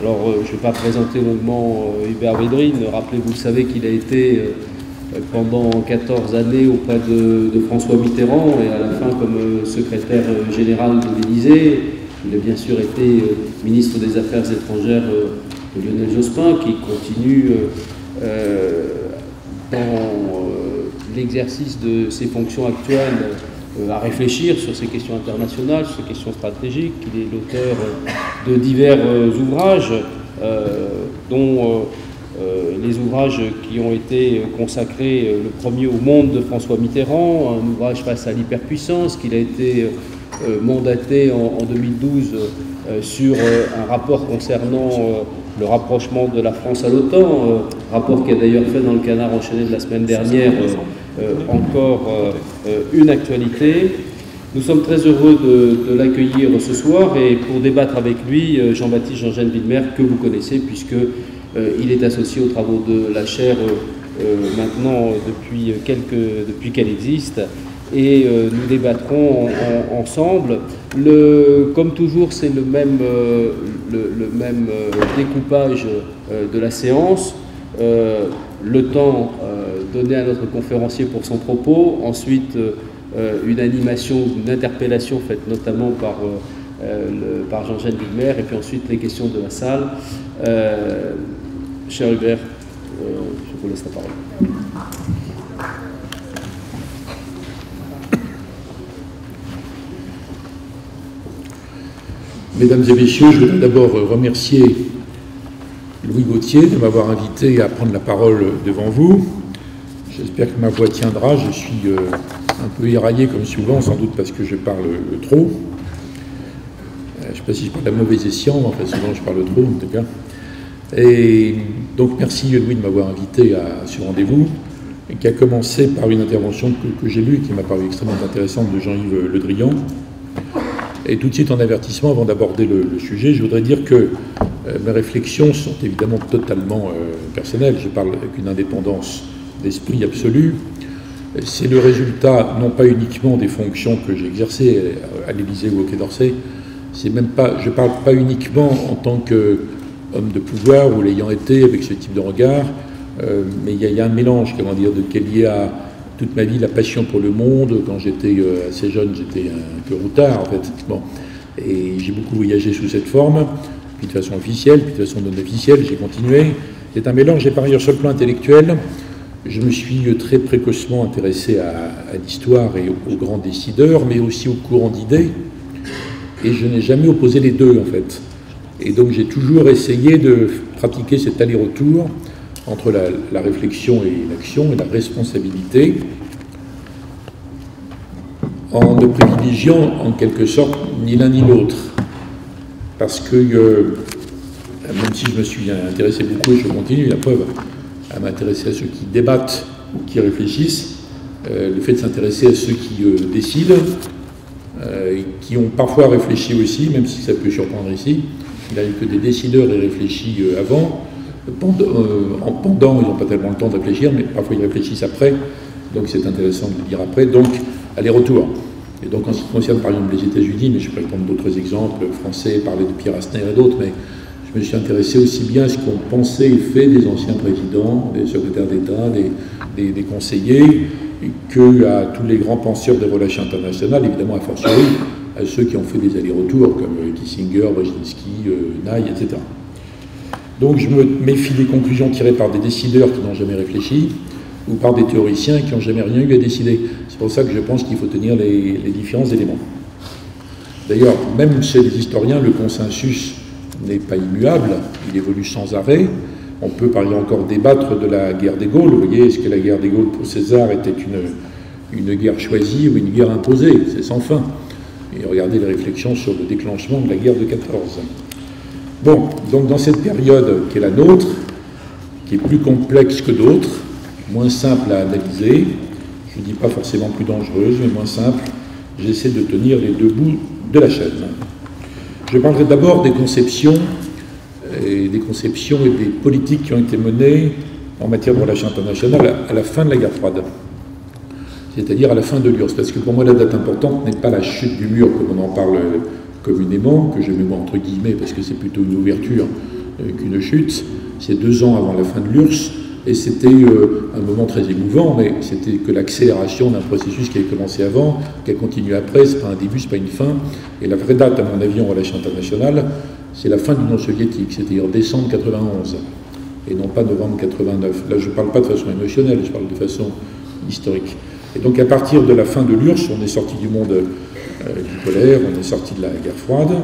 Alors, je ne vais pas présenter longuement Hubert Védrine. Rappelez, vous le savez qu'il a été pendant 14 années auprès de François Mitterrand et à la fin comme secrétaire général de l'Élysée. Il a bien sûr été ministre des Affaires étrangères de Lionel Jospin, qui continue dans l'exercice de ses fonctions actuelles à réfléchir sur ces questions internationales, sur ces questions stratégiques. Il est l'auteur de divers ouvrages, dont les ouvrages qui ont été consacrés, le premier au monde de François Mitterrand, un ouvrage face à l'hyperpuissance, qu'il a été mandaté en 2012 sur un rapport concernant le rapprochement de la France à l'OTAN, rapport qui a d'ailleurs fait dans le Canard enchaîné de la semaine dernière encore une actualité. Nous sommes très heureux de l'accueillir ce soir et pour débattre avec lui, Jean-Baptiste Jean-Gène Villemer, que vous connaissez puisque il est associé aux travaux de la chaire maintenant depuis qu'elle existe. Et nous débattrons ensemble. Comme toujours, c'est le même découpage de la séance. Le temps donné à notre conférencier pour son propos, ensuite une animation, une interpellation faite notamment par Jean-Gène Villemer, et puis ensuite les questions de la salle. Cher Hubert, je vous laisse la parole. Mesdames et messieurs, je voudrais d'abord remercier Louis Gauthier de m'avoir invité à prendre la parole devant vous. J'espère que ma voix tiendra. Je suis un peu éraillé comme souvent, sans doute parce que je parle trop. Je ne sais pas si je parle à mauvais escient, enfin souvent je parle trop en tout cas. Et donc merci Louis de m'avoir invité à ce rendez-vous, qui a commencé par une intervention que j'ai lue et qui m'a paru extrêmement intéressante de Jean-Yves Le Drian. Et tout de suite en avertissement, avant d'aborder le sujet, je voudrais dire que mes réflexions sont évidemment totalement personnelles. Je parle avec une indépendance d'esprit absolue. C'est le résultat non pas uniquement des fonctions que j'ai exercées à l'Élysée ou au Quai d'Orsay, je ne parle pas uniquement en tant qu'homme de pouvoir ou l'ayant été avec ce type de regard, mais il y a un mélange, comment dire, qui est lié à toute ma vie, la passion pour le monde. Quand j'étais assez jeune, j'étais un peu routard en fait. Bon. Et j'ai beaucoup voyagé sous cette forme, puis de façon officielle, puis de façon non officielle, j'ai continué. C'est un mélange, et par ailleurs sur le plan intellectuel, je me suis très précocement intéressé à l'histoire et aux grands décideurs, mais aussi au courant d'idées, et je n'ai jamais opposé les deux en fait. Et donc j'ai toujours essayé de pratiquer cet aller-retour entre la réflexion et l'action et la responsabilité, en ne privilégiant en quelque sorte ni l'un ni l'autre. Parce que, même si je me suis intéressé beaucoup, et je continue, la preuve, à m'intéresser à ceux qui débattent ou qui réfléchissent, le fait de s'intéresser à ceux qui décident, qui ont parfois réfléchi aussi, même si ça peut surprendre ici, il arrive que des décideurs aient réfléchi avant, en pendant, ils n'ont pas tellement le temps de réfléchir, mais parfois ils réfléchissent après, donc c'est intéressant de le dire après. Donc, aller-retour. Et donc, en ce qui concerne par exemple les États-Unis, mais je peux prendre d'autres exemples français, parler de Pierre Asner et d'autres, mais je me suis intéressé aussi bien à ce qu'ont pensé et fait des anciens présidents, des secrétaires d'État, des conseillers, qu'à tous les grands penseurs des relations internationales, évidemment a fortiori à ceux qui ont fait des allers-retours, comme Kissinger, Brzezinski, Nye, etc. Donc je me méfie des conclusions tirées par des décideurs qui n'ont jamais réfléchi, ou par des théoriciens qui n'ont jamais rien eu à décider. C'est pour ça que je pense qu'il faut tenir les différents éléments. D'ailleurs, même chez les historiens, le consensus n'est pas immuable, il évolue sans arrêt. On peut par exemple encore débattre de la guerre des Gaules. Vous voyez, est-ce que la guerre des Gaules pour César était une guerre choisie ou une guerre imposée? C'est sans fin. Et regardez les réflexions sur le déclenchement de la guerre de 14. Bon, donc dans cette période qui est la nôtre, qui est plus complexe que d'autres, moins simple à analyser, je ne dis pas forcément plus dangereuse, mais moins simple, j'essaie de tenir les deux bouts de la chaîne. Je parlerai d'abord des conceptions et des politiques qui ont été menées en matière de relations internationales à la fin de la guerre froide, c'est-à-dire à la fin de l'URSS, parce que pour moi la date importante n'est pas la chute du mur comme on en parle communément, que je mets moi entre guillemets parce que c'est plutôt une ouverture qu'une chute. C'est 2 ans avant la fin de l'URSS, et c'était un moment très émouvant, mais c'était que l'accélération d'un processus qui avait commencé avant, qui a continué après. C'est pas un début, c'est pas une fin. Et la vraie date, à mon avis, en relations internationales, c'est la fin de l'Union soviétique, c'est-à-dire décembre 91, et non pas novembre 89. Là, je ne parle pas de façon émotionnelle, je parle de façon historique. Et donc, à partir de la fin de l'URSS, on est sorti du monde bipolaire, on est sorti de la guerre froide,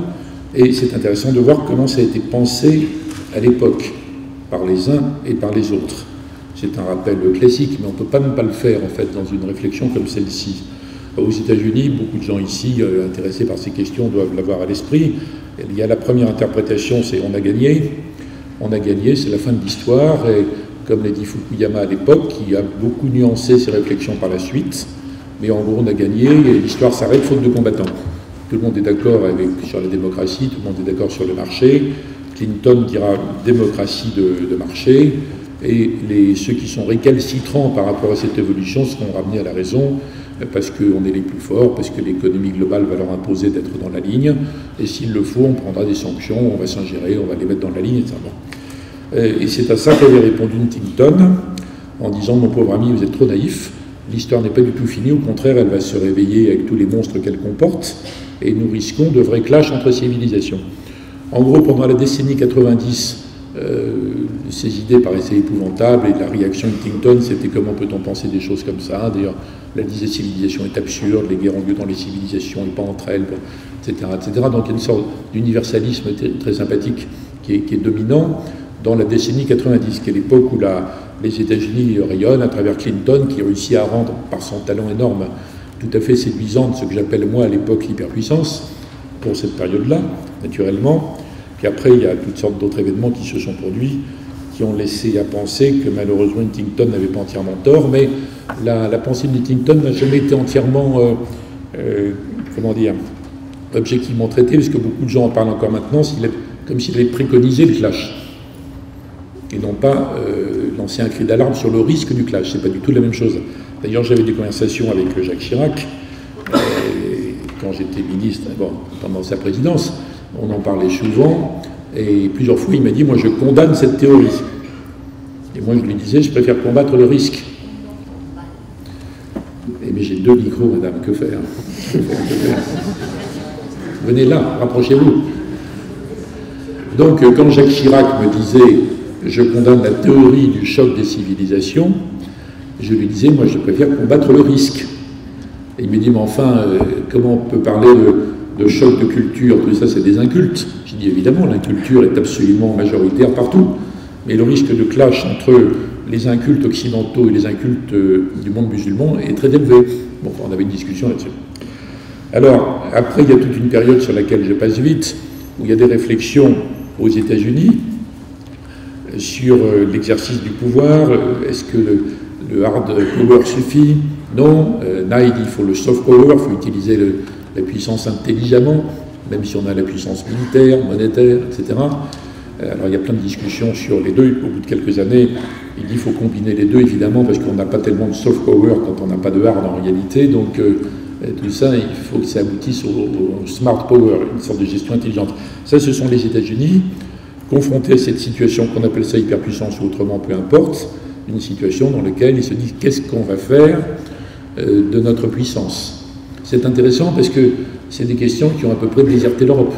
et c'est intéressant de voir comment ça a été pensé à l'époque, par les uns et par les autres. C'est un rappel classique, mais on ne peut pas ne pas le faire, en fait, dans une réflexion comme celle-ci. Aux États-Unis, beaucoup de gens ici intéressés par ces questions doivent l'avoir à l'esprit. Il y a la première interprétation, c'est « on a gagné ». On a gagné, c'est la fin de l'histoire, et comme l'a dit Fukuyama à l'époque, qui a beaucoup nuancé ses réflexions par la suite, mais en gros, on a gagné, et l'histoire s'arrête faute de combattants. Tout le monde est d'accord sur la démocratie, tout le monde est d'accord sur le marché. Clinton dira démocratie de marché, et ceux qui sont récalcitrants par rapport à cette évolution seront ramenés à la raison, parce qu'on est les plus forts, parce que l'économie globale va leur imposer d'être dans la ligne, et s'il le faut, on prendra des sanctions, on va s'ingérer, on va les mettre dans la ligne, etc. Et c'est à ça qu'avait répondu Huntington, en disant « Mon pauvre ami, vous êtes trop naïf, l'histoire n'est pas du tout finie, au contraire, elle va se réveiller avec tous les monstres qu'elle comporte, et nous risquons de vrais clashs entre civilisations. » En gros, pendant la décennie 90, ces idées paraissaient épouvantables, et la réaction de Huntington, c'était comment peut-on penser des choses comme ça. D'ailleurs, la disait civilisation est absurde, les guerres ont lieu dans les civilisations et pas entre elles, etc., etc. Donc il y a une sorte d'universalisme très sympathique qui est dominant dans la décennie 90, qui est l'époque où les États-Unis rayonnent à travers Clinton, qui réussit à rendre, par son talent énorme, tout à fait séduisante ce que j'appelle moi à l'époque l'hyperpuissance, pour cette période-là, naturellement. Puis après, il y a toutes sortes d'autres événements qui se sont produits, qui ont laissé à penser que malheureusement Huntington n'avait pas entièrement tort, mais la pensée de Huntington n'a jamais été entièrement, objectivement traitée, parce que beaucoup de gens en parlent encore maintenant, comme s'il avait préconisé le clash, et non pas lancer un cri d'alarme sur le risque du clash. C'est pas du tout la même chose. D'ailleurs, j'avais des conversations avec Jacques Chirac, quand j'étais ministre, pendant sa présidence, on en parlait souvent, et plusieurs fois il m'a dit « Moi je condamne cette théorie ». Et moi je lui disais « Je préfère combattre le risque ». Mais j'ai 2 micros, madame, que faire? Venez là, rapprochez-vous. Donc quand Jacques Chirac me disait « Je condamne la théorie du choc des civilisations », je lui disais « Moi je préfère combattre le risque ». Et il me dit, mais enfin, comment on peut parler de choc de culture? Tout ça, c'est des incultes. J'ai dit, évidemment, l'inculture est absolument majoritaire partout. Mais le risque de clash entre les incultes occidentaux et les incultes du monde musulman est très élevé. Bon, on avait une discussion là-dessus. Alors, après, il y a toute une période sur laquelle je passe vite, où il y a des réflexions aux États-Unis sur l'exercice du pouvoir. Est-ce que le hard power suffit? Non, Nide, il faut le soft power, il faut utiliser la puissance intelligemment, même si on a la puissance militaire, monétaire, etc. Alors il y a plein de discussions sur les deux. Au bout de quelques années, il dit qu'il faut combiner les deux, évidemment, parce qu'on n'a pas tellement de soft power quand on n'a pas de hard en réalité. Donc tout ça, il faut que ça aboutisse au smart power, une sorte de gestion intelligente. Ça, ce sont les États-Unis, confrontés à cette situation qu'on appelle ça hyperpuissance ou autrement, peu importe, une situation dans laquelle ils se disent qu'est-ce qu'on va faire de notre puissance. C'est intéressant parce que c'est des questions qui ont à peu près déserté l'Europe.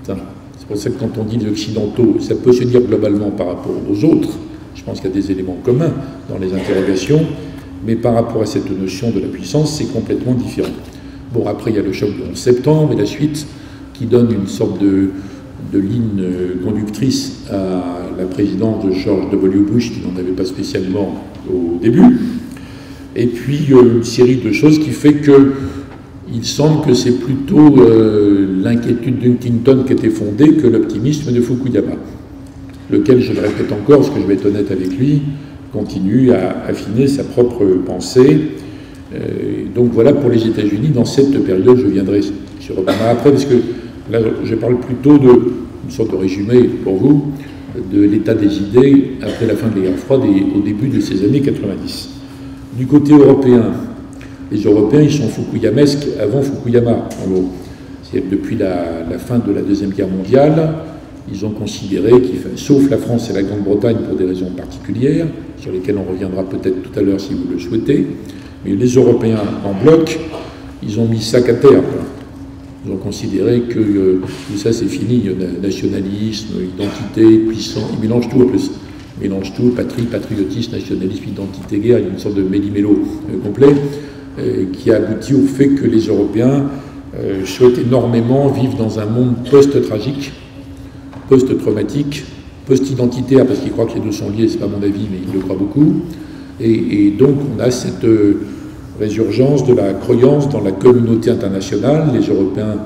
C'est pour ça que quand on dit les Occidentaux, ça peut se dire globalement par rapport aux autres. Je pense qu'il y a des éléments communs dans les interrogations, mais par rapport à cette notion de la puissance, c'est complètement différent. Bon, après, il y a le choc du 11 septembre et la suite qui donne une sorte de ligne conductrice à la présidence de George W. Bush, qui n'en avait pas spécialement au début. Et puis, une série de choses qui fait qu'il semble que c'est plutôt l'inquiétude d'Huntington qui était fondée que l'optimisme de Fukuyama, lequel, je le répète encore, parce que je vais être honnête avec lui, continue à affiner sa propre pensée. Donc voilà pour les États-Unis, dans cette période, je viendrai sur Obama après, parce que là, je parle plutôt d'une sorte de résumé pour vous, de l'état des idées après la fin de la guerre froide et au début de ces années 90. Du côté européen, les Européens, ils sont fukuyamesques avant Fukuyama, en gros. C'est depuis la fin de la Deuxième Guerre mondiale, ils ont considéré sauf la France et la Grande-Bretagne pour des raisons particulières, sur lesquelles on reviendra peut-être tout à l'heure si vous le souhaitez, mais les Européens en bloc, ils ont mis sac à terre. Ils ont considéré que tout ça c'est fini, nationalisme, identité, puissance, ils mélangent tout en plus. Ils mélangent tout, patrie, patriotisme, nationalisme, identité, guerre, il y a une sorte de méli-mélo complet qui a abouti au fait que les Européens souhaitent énormément vivre dans un monde post-tragique, post-traumatique, post-identitaire, parce qu'ils croient que les deux sont liés, c'est pas mon avis, mais ils le croient beaucoup. Et donc on a cette résurgence de la croyance dans la communauté internationale, les Européens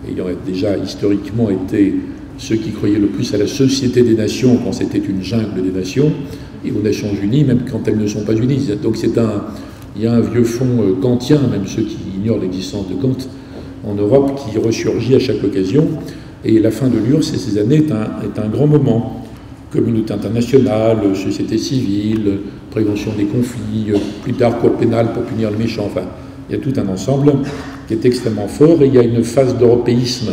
ayant déjà historiquement été ceux qui croyaient le plus à la société des nations quand c'était une jungle des nations, et aux Nations Unies, même quand elles ne sont pas unies. Donc il y a un vieux fond kantien, même ceux qui ignorent l'existence de Kant, en Europe, qui ressurgit à chaque occasion. Et la fin de l'URSS et ces années est un grand moment. Communauté internationale, société civile, prévention des conflits, plus tard cour pénale pour punir le méchant. Enfin, il y a tout un ensemble qui est extrêmement fort, et il y a une phase d'européisme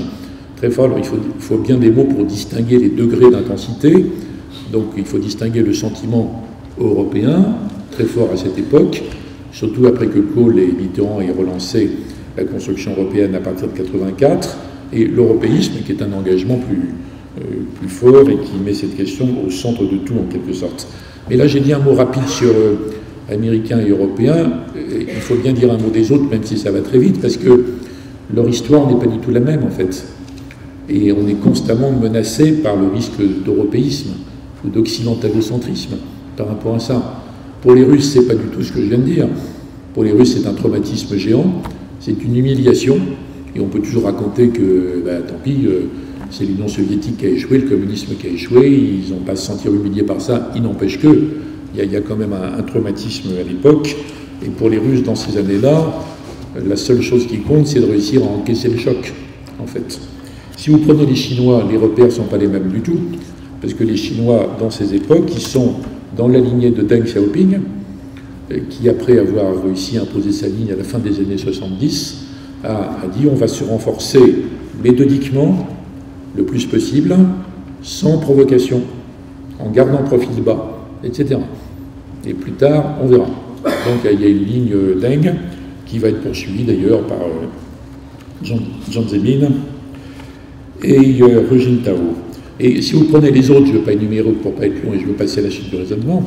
très fort. Alors, il faut bien des mots pour distinguer les degrés d'intensité. Donc il faut distinguer le sentiment européen, très fort à cette époque, surtout après que Kohl et Mitterrand aient relancé la construction européenne à partir de 1984, et l'européisme qui est un engagement plus fort et qui met cette question au centre de tout en quelque sorte. Mais là j'ai dit un mot rapide sur américains et européens. Il faut bien dire un mot des autres, même si ça va très vite, parce que leur histoire n'est pas du tout la même en fait. Et on est constamment menacé par le risque d'européisme ou d'occidentalocentrisme par rapport à ça. Pour les Russes, c'est pas du tout ce que je viens de dire. Pour les Russes, c'est un traumatisme géant, c'est une humiliation, et on peut toujours raconter que, tant pis, c'est l'Union soviétique qui a échoué, le communisme qui a échoué, ils n'ont pas à se sentir humiliés par ça, il n'empêche que, il y a quand même un traumatisme à l'époque, et pour les Russes, dans ces années-là, la seule chose qui compte, c'est de réussir à encaisser le choc, en fait. Si vous prenez les Chinois, les repères ne sont pas les mêmes du tout, parce que les Chinois, dans ces époques, ils sont dans la lignée de Deng Xiaoping, qui, après avoir réussi à imposer sa ligne à la fin des années 70, a dit on va se renforcer méthodiquement, le plus possible, sans provocation, en gardant profil bas, etc. Et plus tard, on verra. Donc il y a une ligne Deng qui va être poursuivie d'ailleurs par Jiang Zemin et Hu Jintao. Et si vous prenez les autres, je ne vais pas énumérer pour ne pas être long et je veux passer à la suite du raisonnement,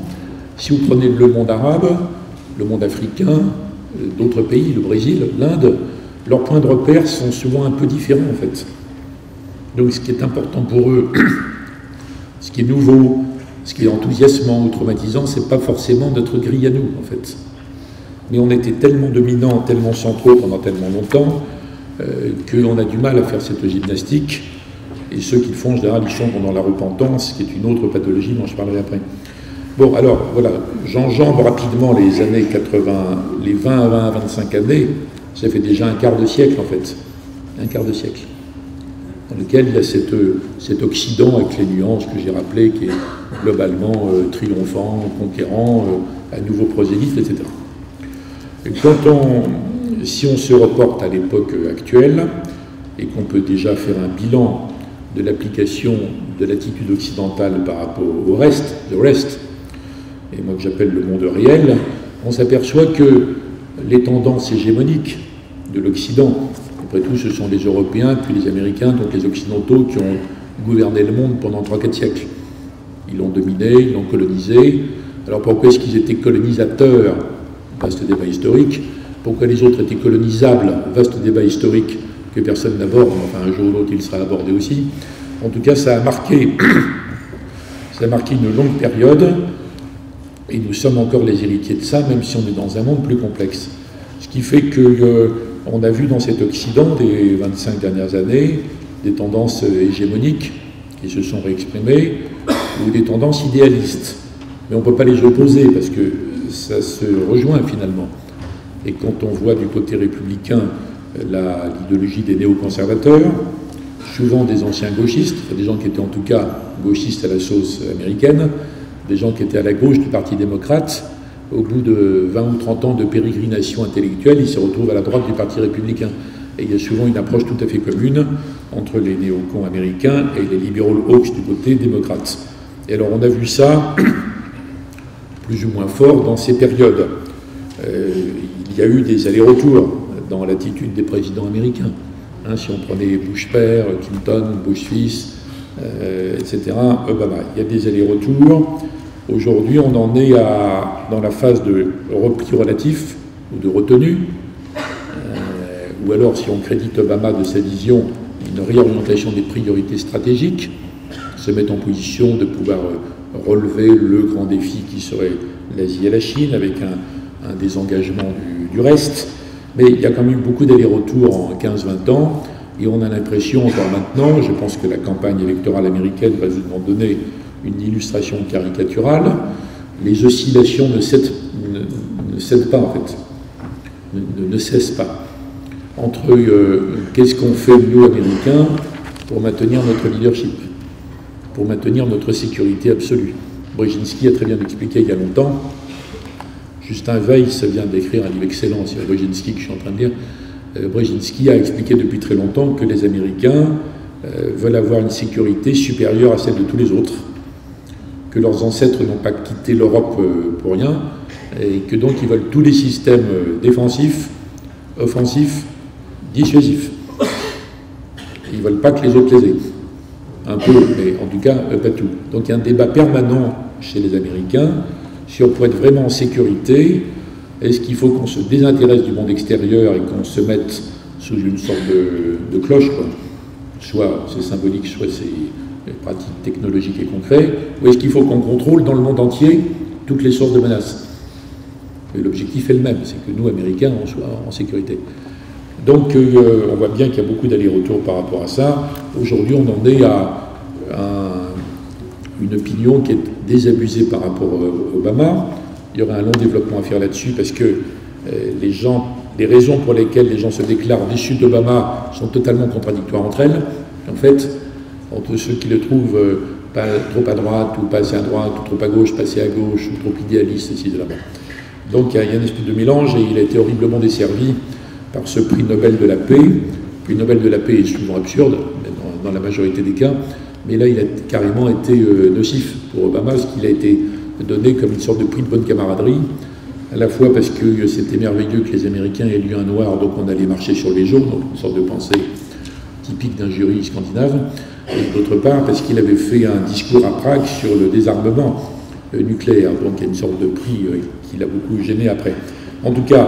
si vous prenez le monde arabe, le monde africain, d'autres pays, le Brésil, l'Inde, leurs points de repère sont souvent un peu différents en fait. Donc ce qui est important pour eux, ce qui est nouveau, ce qui est enthousiasmant ou traumatisant, c'est pas forcément notre grille à nous en fait. Mais on était tellement dominants, tellement centraux pendant tellement longtemps qu'on a du mal à faire cette gymnastique. Et ceux qui le font, en général, ils sont dans la repentance, qui est une autre pathologie dont je parlerai après. Bon, alors, voilà, j'enjambe rapidement les années 80, les 20 à 25 années, ça fait déjà un quart de siècle, en fait. Un quart de siècle. Dans lequel il y a cet Occident, avec les nuances que j'ai rappelées, qui est globalement triomphant, conquérant, à nouveau prosélyte, etc. Et si on se reporte à l'époque actuelle, et qu'on peut déjà faire un bilan de l'application de l'attitude occidentale par rapport au reste, et moi que j'appelle le monde réel, on s'aperçoit que les tendances hégémoniques de l'Occident, après tout ce sont les Européens, puis les Américains, donc les Occidentaux qui ont gouverné le monde pendant 3-4 siècles. Ils l'ont dominé, ils l'ont colonisé. Alors pourquoi est-ce qu'ils étaient colonisateurs? Vaste débat historique. Pourquoi les autres étaient colonisables? Vaste débat historique que personne n'aborde, enfin un jour ou l'autre il sera abordé aussi. En tout cas, ça a marqué une longue période, et nous sommes encore les héritiers de ça, même si on est dans un monde plus complexe. Ce qui fait qu'on a vu dans cet Occident des 25 dernières années des tendances hégémoniques qui se sont réexprimées, ou des tendances idéalistes. Mais on ne peut pas les opposer, parce que ça se rejoint finalement. Et quand on voit du côté républicain l'idéologie des néoconservateurs, souvent des anciens gauchistes, des gens qui étaient en tout cas gauchistes à la sauce américaine, des gens qui étaient à la gauche du Parti démocrate, au bout de 20 ou 30 ans de pérégrination intellectuelle, ils se retrouvent à la droite du Parti républicain. Et il y a souvent une approche tout à fait commune entre les néocons américains et les liberal hawks du côté démocrate. Et alors on a vu ça plus ou moins fort dans ces périodes. Il y a eu des allers-retours dans l'attitude des présidents américains. Hein, si on prenait Bush père, Clinton, Bush fils, etc., Obama. Il y a des allers-retours. Aujourd'hui, on en est dans la phase de repli relatif ou de retenue. Ou alors, si on crédite Obama de sa vision, une réorientation des priorités stratégiques, se mettre en position de pouvoir relever le grand défi qui serait l'Asie et la Chine, avec un désengagement du reste. Mais il y a quand même eu beaucoup d'allers-retours en 15-20 ans, et on a l'impression, encore maintenant, je pense que la campagne électorale américaine va nous en donner une illustration caricaturale, les oscillations ne cèdent pas, en fait, ne cessent pas. Entre qu'est-ce qu'on fait, nous, Américains, pour maintenir notre leadership, pour maintenir notre sécurité absolue. Brzezinski a très bien expliqué il y a longtemps. Justin Weiss vient d'écrire un livre excellent sur Brzezinski que je suis en train de lire. Brzezinski a expliqué depuis très longtemps que les Américains veulent avoir une sécurité supérieure à celle de tous les autres, que leurs ancêtres n'ont pas quitté l'Europe pour rien, et que donc ils veulent tous les systèmes défensifs, offensifs, dissuasifs. Ils ne veulent pas que les autres les aient. Un peu, mais en tout cas, pas tout. Donc il y a un débat permanent chez les Américains sur, pour être vraiment en sécurité, est-ce qu'il faut qu'on se désintéresse du monde extérieur et qu'on se mette sous une sorte de cloche, quoi. Soit c'est symbolique, soit c'est pratique, technologique et concret, ou est-ce qu'il faut qu'on contrôle dans le monde entier toutes les sources de menaces? Et l'objectif est le même, c'est que nous, Américains, on soit en sécurité. Donc on voit bien qu'il y a beaucoup d'allers-retours par rapport à ça. Aujourd'hui, on en est à une opinion qui est désabusée par rapport à Obama. Il y aura un long développement à faire là-dessus parce que les raisons pour lesquelles les gens se déclarent déçus d'Obama sont totalement contradictoires entre elles. En fait, entre ceux qui le trouvent pas trop à droite ou pas assez à droite, ou trop à gauche, pas assez à gauche, ou trop idéaliste, ici de là-bas. Donc il y a une espèce de mélange et il a été horriblement desservi par ce prix Nobel de la paix. Le prix Nobel de la paix est souvent absurde, dans la majorité des cas, mais là il a carrément été nocif pour Obama, parce qu'il a été donné comme une sorte de prix de bonne camaraderie, à la fois parce que c'était merveilleux que les Américains aient élu un noir, donc on allait marcher sur les jaunes, donc une sorte de pensée typique d'un jury scandinave, et d'autre part parce qu'il avait fait un discours à Prague sur le désarmement nucléaire, donc il y a une sorte de prix qui l'a beaucoup gêné après. En tout cas,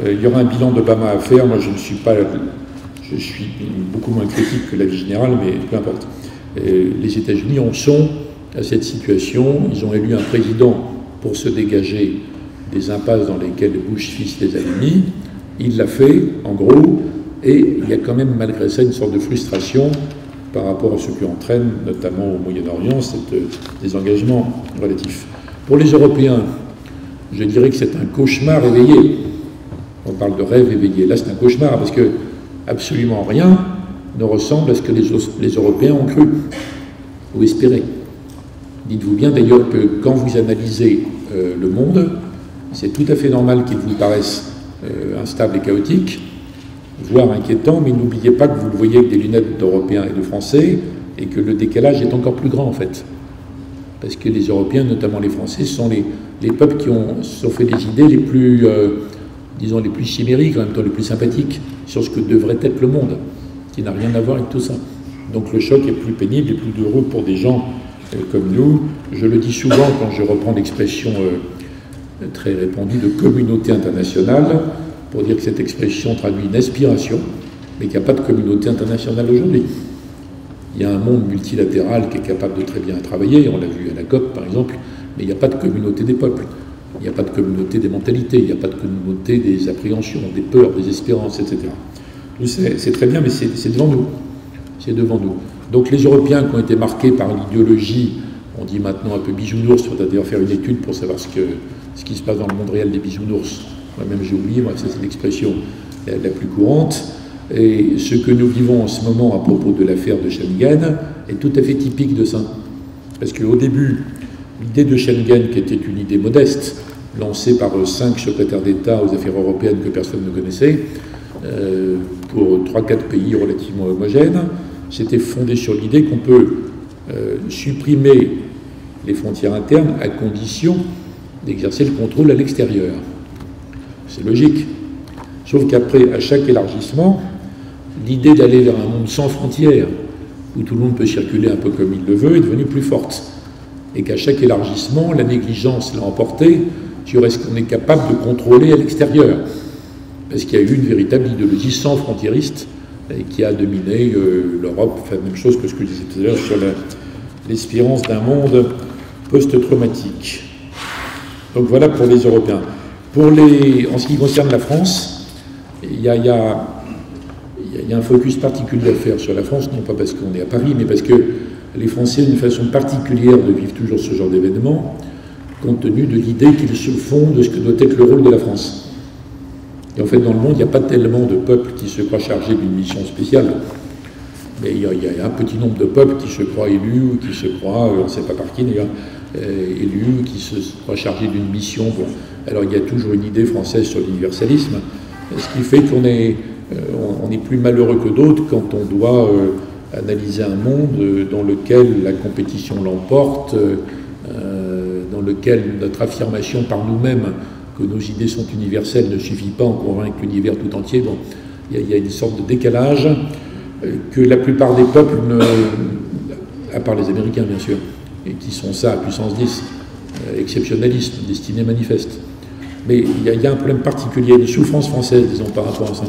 il y aura un bilan d'Obama à faire. Moi, je suis beaucoup moins critique que l'avis général, mais peu importe. Les États-Unis en sont à cette situation. Ils ont élu un président pour se dégager des impasses dans lesquelles Bush fils les a mis. Il l'a fait, en gros, et il y a quand même, malgré ça, une sorte de frustration par rapport à ce qui entraîne, notamment au Moyen-Orient, cet désengagement relatif. Pour les Européens, je dirais que c'est un cauchemar éveillé. On parle de rêve éveillé. Là, c'est un cauchemar parce que absolument rien ne ressemble à ce que les Européens ont cru ou espéré. Dites-vous bien d'ailleurs que quand vous analysez le monde, c'est tout à fait normal qu'il vous paraisse instable et chaotique, voire inquiétant, mais n'oubliez pas que vous le voyez avec des lunettes d'Européens et de Français, et que le décalage est encore plus grand en fait. Parce que les Européens, notamment les Français, sont les peuples qui se sont fait des idées les plus, disons, les plus chimériques, en même temps les plus sympathiques, sur ce que devrait être le monde, qui n'a rien à voir avec tout ça. Donc le choc est plus pénible et plus douloureux pour des gens comme nous. Je le dis souvent quand je reprends l'expression très répandue de communauté internationale, pour dire que cette expression traduit une aspiration, mais qu'il n'y a pas de communauté internationale aujourd'hui. Il y a un monde multilatéral qui est capable de très bien travailler, on l'a vu à la COP par exemple, mais il n'y a pas de communauté des peuples, il n'y a pas de communauté des mentalités, il n'y a pas de communauté des appréhensions, des peurs, des espérances, etc. C'est très bien, mais c'est devant nous. C'est devant nous. Donc les Européens qui ont été marqués par l'idéologie, on dit maintenant un peu bisounours, il faudra d'ailleurs faire une étude pour savoir ce qui se passe dans le monde réel des bisounours. Moi-même j'ai oublié, moi, ça c'est l'expression la plus courante. Et ce que nous vivons en ce moment à propos de l'affaire de Schengen est tout à fait typique de ça. Parce qu'au début, l'idée de Schengen, qui était une idée modeste, lancée par 5 secrétaires d'État aux affaires européennes que personne ne connaissait, pour 3-4 pays relativement homogènes. C'était fondé sur l'idée qu'on peut supprimer les frontières internes à condition d'exercer le contrôle à l'extérieur. C'est logique. Sauf qu'après, à chaque élargissement, l'idée d'aller vers un monde sans frontières, où tout le monde peut circuler un peu comme il le veut, est devenue plus forte. Et qu'à chaque élargissement, la négligence l'a emporté sur est-ce qu'on est capable de contrôler à l'extérieur. Parce qu'il y a eu une véritable idéologie sans frontiériste qui a dominé l'Europe, enfin, même chose que ce que je disais tout à l'heure sur l'espérance d'un monde post-traumatique. Donc voilà pour les Européens. En ce qui concerne la France, il y a un focus particulier à faire sur la France, non pas parce qu'on est à Paris, mais parce que les Français ont une façon particulière de vivre toujours ce genre d'événement, compte tenu de l'idée qu'ils se font de ce que doit être le rôle de la France. Et en fait, dans le monde, il n'y a pas tellement de peuples qui se croient chargés d'une mission spéciale. Mais il y a un petit nombre de peuples qui se croient élus, ou qui se croient, on ne sait pas par qui d'ailleurs, élus, qui se croient chargés d'une mission. Bon. Alors il y a toujours une idée française sur l'universalisme, ce qui fait qu'on est plus malheureux que d'autres quand on doit analyser un monde dans lequel la compétition l'emporte, dans lequel notre affirmation par nous-mêmes que nos idées sont universelles ne suffit pas à en convaincre l'univers tout entier. Bon, il y a une sorte de décalage que la plupart des peuples, à part les Américains bien sûr, et qui sont ça à puissance 10, exceptionnalisme, destinée manifeste. Mais il y a un problème particulier, une souffrance française, disons, par rapport à ça.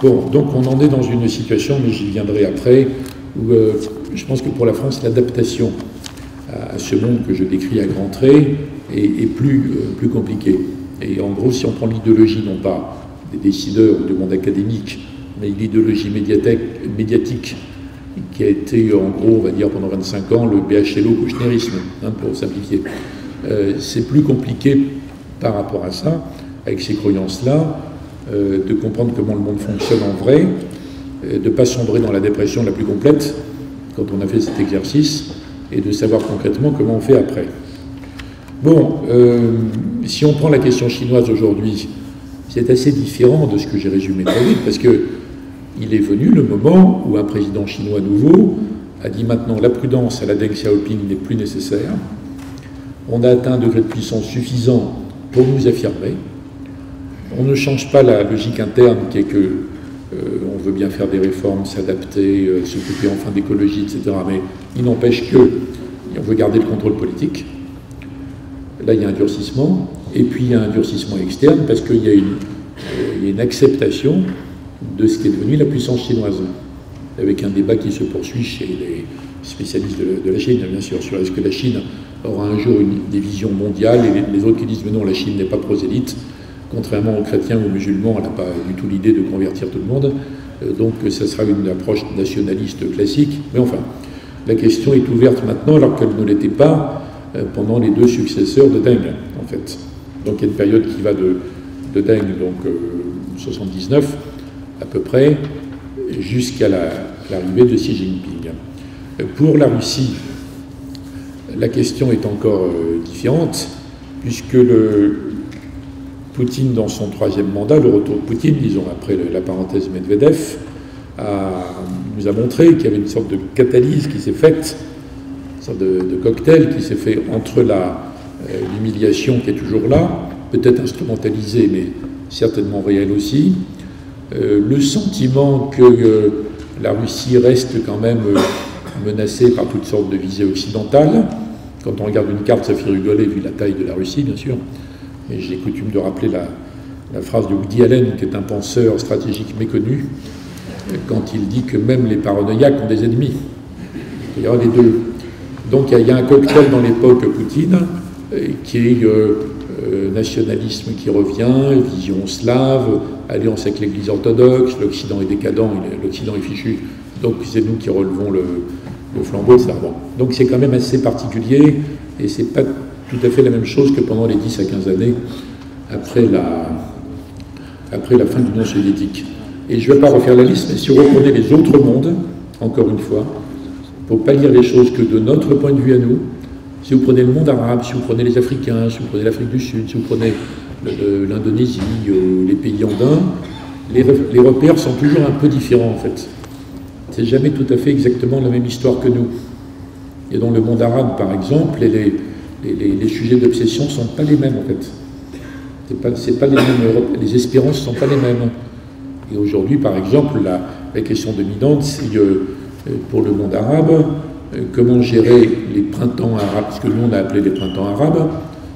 Bon, donc on en est dans une situation, mais j'y viendrai après, où je pense que pour la France, l'adaptation à ce monde que je décris à grands traits est plus compliquée. Et en gros, si on prend l'idéologie, non pas des décideurs ou du monde académique, mais l'idéologie médiatique qui a été, en gros, on va dire, pendant 25 ans, le BHLO-Kouchnerisme, pour simplifier. C'est plus compliqué par rapport à ça, avec ces croyances-là, de comprendre comment le monde fonctionne en vrai, de ne pas sombrer dans la dépression la plus complète quand on a fait cet exercice, et de savoir concrètement comment on fait après. Bon, si on prend la question chinoise aujourd'hui, c'est assez différent de ce que j'ai résumé très vite, parce que il est venu le moment où un président chinois nouveau a dit maintenant la prudence à la Deng Xiaoping n'est plus nécessaire, on a atteint un degré de puissance suffisant pour nous affirmer, on ne change pas la logique interne qui est que on veut bien faire des réformes, s'adapter, s'occuper enfin d'écologie, etc. Mais il n'empêche que on veut garder le contrôle politique. Là, il y a un durcissement, et puis il y a un durcissement externe parce qu'il y a une acceptation de ce qui est devenu la puissance chinoise, avec un débat qui se poursuit chez les spécialistes de la Chine, bien sûr, sur est-ce que la Chine aura un jour des visions mondiales, et les autres qui disent mais non, la Chine n'est pas prosélyte. Contrairement aux chrétiens ou aux musulmans, elle n'a pas du tout l'idée de convertir tout le monde. Donc ça sera une approche nationaliste classique. Mais enfin, la question est ouverte maintenant alors qu'elle ne l'était pas pendant les deux successeurs de Deng, en fait. Donc il y a une période qui va de Deng, donc 79 à peu près, jusqu'à l'arrivée de Xi Jinping. Pour la Russie, la question est encore différente, puisque Poutine, dans son troisième mandat, le retour de Poutine, disons après la parenthèse Medvedev, nous a montré qu'il y avait une sorte de catalyse qui s'est faite, une sorte de cocktail qui s'est fait entre l'humiliation qui est toujours là, peut-être instrumentalisée, mais certainement réelle aussi, le sentiment que la Russie reste quand même menacée par toutes sortes de visées occidentales. Quand on regarde une carte, ça fait rigoler vu la taille de la Russie, bien sûr. Et j'ai coutume de rappeler la phrase de Woody Allen, qui est un penseur stratégique méconnu, quand il dit que même les paranoïaques ont des ennemis. Il y aura les deux. Donc il y a un cocktail dans l'époque Poutine, qui est nationalisme qui revient, vision slave, alliance avec l'Église orthodoxe, l'Occident est décadent, l'Occident est fichu, donc c'est nous qui relevons le flambeau, etc. Bon. Donc c'est quand même assez particulier, et c'est pas tout à fait la même chose que pendant les 10 à 15 années après la fin de l'Union soviétique. Et je ne vais pas refaire la liste, mais si vous reprenez les autres mondes, encore une fois, il ne faut pas lire les choses que de notre point de vue à nous. Si vous prenez le monde arabe, si vous prenez les Africains, si vous prenez l'Afrique du Sud, si vous prenez l'Indonésie, les pays andins, les repères sont toujours un peu différents, en fait. C'est jamais tout à fait exactement la même histoire que nous. Et dans le monde arabe, par exemple, les sujets d'obsession ne sont pas les mêmes, en fait. C'est pas les mêmes, les espérances ne sont pas les mêmes. Et aujourd'hui, par exemple, la question dominante, c'est pour le monde arabe, comment gérer les printemps arabes, ce que nous on a appelé les printemps arabes,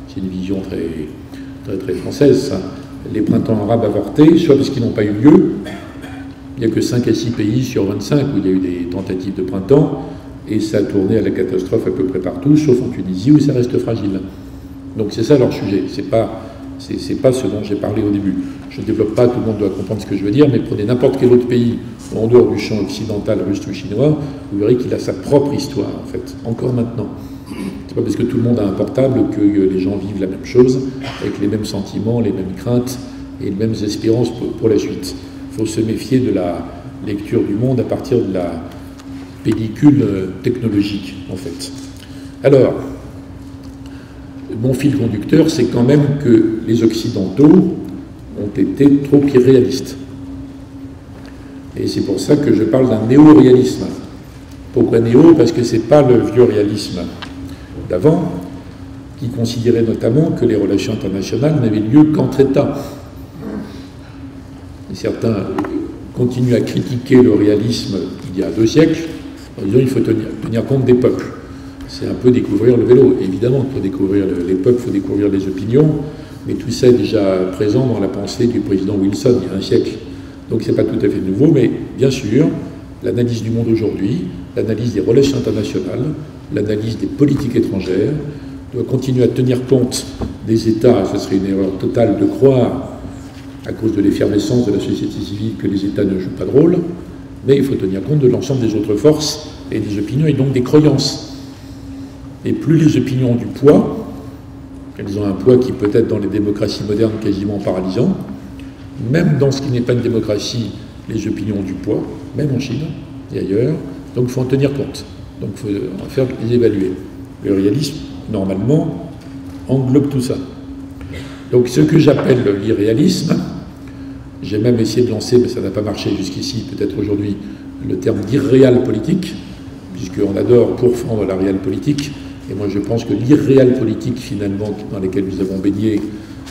c'est une vision très française, ça. Les printemps arabes avortés, soit parce qu'ils n'ont pas eu lieu, il n'y a que 5 à 6 pays sur 25 où il y a eu des tentatives de printemps, et ça a tourné à la catastrophe à peu près partout, sauf en Tunisie où ça reste fragile. Donc c'est ça leur sujet, c'est pas ce dont j'ai parlé au début. Je ne développe pas, tout le monde doit comprendre ce que je veux dire, mais prenez n'importe quel autre pays en dehors du champ occidental, russe ou chinois, vous verrez qu'il a sa propre histoire, en fait, encore maintenant. C'est pas parce que tout le monde a un portable que les gens vivent la même chose, avec les mêmes sentiments, les mêmes craintes et les mêmes espérances pour la suite. Il faut se méfier de la lecture du monde à partir de la pellicule technologique, en fait. Alors, mon fil conducteur, c'est quand même que les Occidentaux ont été trop irréalistes. Et c'est pour ça que je parle d'un néo-réalisme. Pourquoi néo? Parce que ce n'est pas le vieux réalisme d'avant, qui considérait notamment que les relations internationales n'avaient lieu qu'entre États. Et certains continuent à critiquer le réalisme il y a 2 siècles, en disant qu'il faut tenir compte des peuples. C'est un peu découvrir le vélo. Évidemment, pour découvrir les peuples, il faut découvrir les opinions, mais tout ça est déjà présent dans la pensée du président Wilson il y a 1 siècle. Donc ce n'est pas tout à fait nouveau, mais bien sûr, l'analyse du monde aujourd'hui, l'analyse des relations internationales, l'analyse des politiques étrangères, doit continuer à tenir compte des États. Ce serait une erreur totale de croire, à cause de l'effervescence de la société civile, que les États ne jouent pas de rôle, mais il faut tenir compte de l'ensemble des autres forces et des opinions, et donc des croyances. Et plus les opinions ont du poids, elles ont un poids qui peut être dans les démocraties modernes quasiment paralysant, même dans ce qui n'est pas une démocratie, les opinions ont du poids, même en Chine et ailleurs, donc il faut en tenir compte, donc il faut en faire les évaluer. Le réalisme, normalement, englobe tout ça. Donc ce que j'appelle l'irréalisme, j'ai même essayé de lancer, mais ça n'a pas marché jusqu'ici, peut-être aujourd'hui, le terme d'irréal politique, puisqu'on adore pourfendre la réelle politique, et moi je pense que l'irréal politique, finalement, dans laquelle nous avons baigné,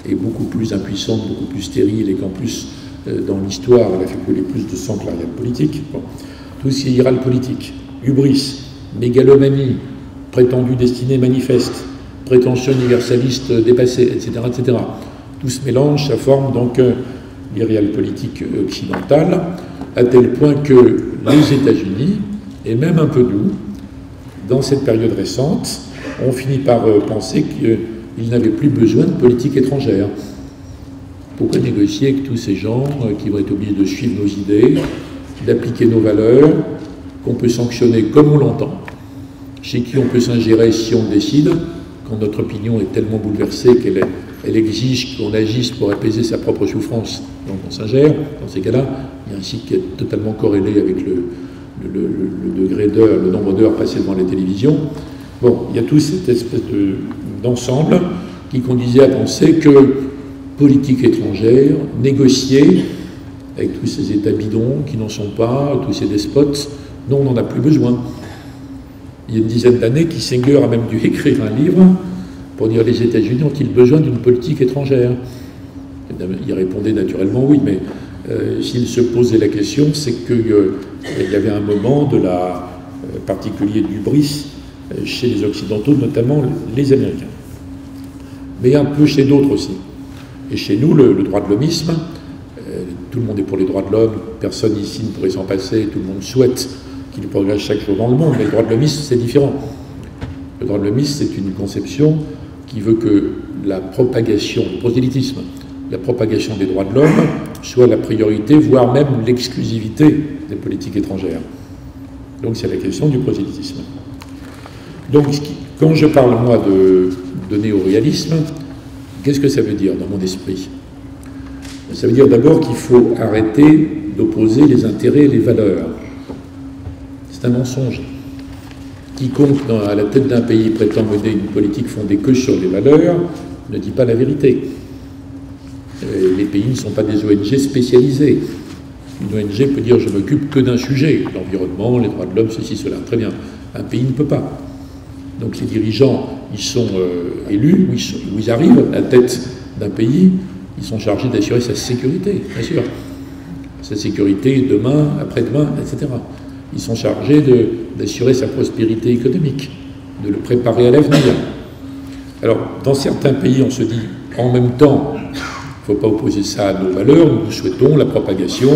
est beaucoup plus impuissante, beaucoup plus stérile, et qu'en plus, dans l'histoire, elle a fait couler plus de sang que la réelle politique. Bon. Tout ce qui est irréal politique, hubris, mégalomanie, prétendue destinée manifeste, prétention universaliste dépassée, etc., etc. Tout se mélange, ça forme donc l'irréal politique occidentale, à tel point que les États-Unis, et même un peu nous, dans cette période récente, ont fini par penser qu'ils n'avaient plus besoin de politique étrangère. Pourquoi négocier avec tous ces gens qui vont être obligés de suivre nos idées, d'appliquer nos valeurs, qu'on peut sanctionner comme on l'entend, chez qui on peut s'ingérer si on le décide, quand notre opinion est tellement bouleversée qu'elle exige qu'on agisse pour apaiser sa propre souffrance, donc on s'ingère. Dans ces cas-là, il y a un site qui est totalement corrélé avec le degré d'heure, le nombre d'heures passées devant les télévisions. Bon, il y a tout cette espèce d'ensemble qui conduisait à penser que politique étrangère, négocier avec tous ces États bidons qui n'en sont pas, tous ces despotes, non, on n'en a plus besoin. Il y a une dizaine d'années, Kissinger a même dû écrire un livre pour dire les États-Unis ont-ils besoin d'une politique étrangère? Il répondait naturellement oui, mais s'il se posait la question, c'est qu'il y avait un moment de la particulier d'hubris chez les Occidentaux, notamment les Américains, mais un peu chez d'autres aussi. Et chez nous, le droit de l'hommisme, tout le monde est pour les droits de l'homme, personne ici ne pourrait s'en passer, tout le monde souhaite qu'il progresse chaque jour dans le monde, mais le droit de l'hommisme, c'est différent. Le droit de l'hommisme, c'est une conception qui veut que la propagation, le prosélytisme, la propagation des droits de l'homme soit la priorité, voire même l'exclusivité des politiques étrangères. Donc c'est la question du prosélytisme. Donc quand je parle, moi, de néo-réalisme, qu'est-ce que ça veut dire dans mon esprit? Ça veut dire d'abord qu'il faut arrêter d'opposer les intérêts et les valeurs. C'est un mensonge. Quiconque, à la tête d'un pays, prétend mener une politique fondée que sur les valeurs, ne dit pas la vérité. Les pays ne sont pas des ONG spécialisées. Une ONG peut dire je m'occupe que d'un sujet, l'environnement, les droits de l'homme, ceci, cela. Très bien. Un pays ne peut pas. Donc les dirigeants, ils sont élus, où ils arrivent à la tête d'un pays, ils sont chargés d'assurer sa sécurité, bien sûr. Sa sécurité demain, après-demain, etc. Ils sont chargés d'assurer sa prospérité économique, de le préparer à l'avenir. Alors, dans certains pays, on se dit, en même temps, il ne faut pas opposer ça à nos valeurs, nous souhaitons la propagation.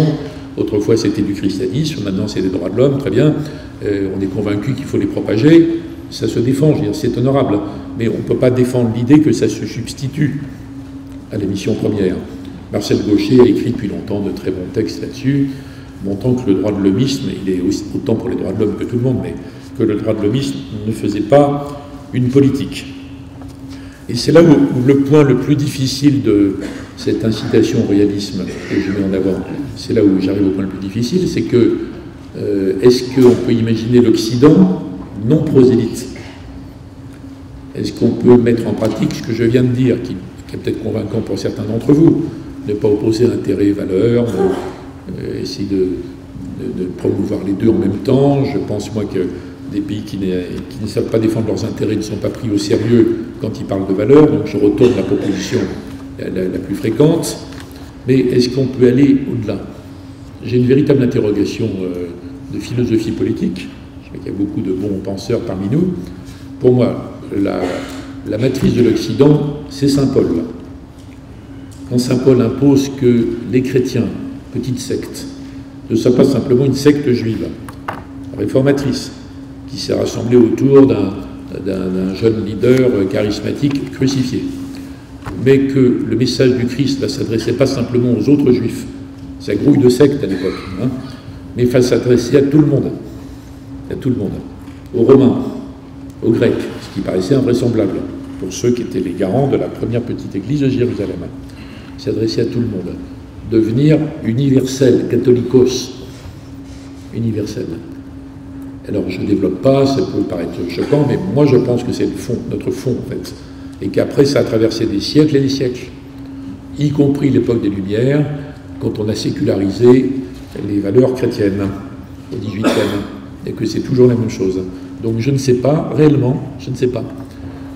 Autrefois, c'était du christianisme, maintenant, c'est des droits de l'homme, très bien. On est convaincu qu'il faut les propager. Ça se défend, je veux dire, c'est honorable. Mais on ne peut pas défendre l'idée que ça se substitue à la mission première. Marcel Gauchet a écrit depuis longtemps de très bons textes là-dessus, montrant que le droit de l'hommisme, il est aussi, autant pour les droits de l'homme que tout le monde, mais que le droit de l'hommisme ne faisait pas une politique. Et c'est là où le point le plus difficile de cette incitation au réalisme que je mets en avant, c'est là où j'arrive au point le plus difficile, c'est que est-ce qu'on peut imaginer l'Occident non prosélyte? Est-ce qu'on peut mettre en pratique ce que je viens de dire, qui est peut-être convaincant pour certains d'entre vous, ne pas opposer intérêt et valeur, essayer de promouvoir les deux en même temps? Je pense, moi, que des pays qui ne savent pas défendre leurs intérêts ne sont pas pris au sérieux quand ils parlent de valeur, donc je retourne la proposition la plus fréquente. Mais est-ce qu'on peut aller au-delà? J'ai une véritable interrogation de philosophie politique. Je sais qu'il y a beaucoup de bons penseurs parmi nous. Pour moi, la matrice de l'Occident, c'est Saint Paul. Quand Saint Paul impose que les chrétiens, petite secte, ne soient pas simplement une secte juive, réformatrice, qui s'est rassemblée autour d'un jeune leader charismatique crucifié, mais que le message du Christ ne s'adressait pas simplement aux autres juifs, ça grouille de secte à l'époque, hein, mais il s'adressait à tout le monde, aux Romains, aux Grecs, ce qui paraissait invraisemblable pour ceux qui étaient les garants de la première petite église de Jérusalem. Il s'adressait à tout le monde. Devenir universel, catholicos, universel. Alors je ne développe pas, ça peut paraître choquant, mais moi je pense que c'est le fond, notre fond en fait. Et qu'après ça a traversé des siècles et des siècles, y compris l'époque des Lumières, quand on a sécularisé les valeurs chrétiennes au XVIIIe, et que c'est toujours la même chose. Donc je ne sais pas, réellement, je ne sais pas,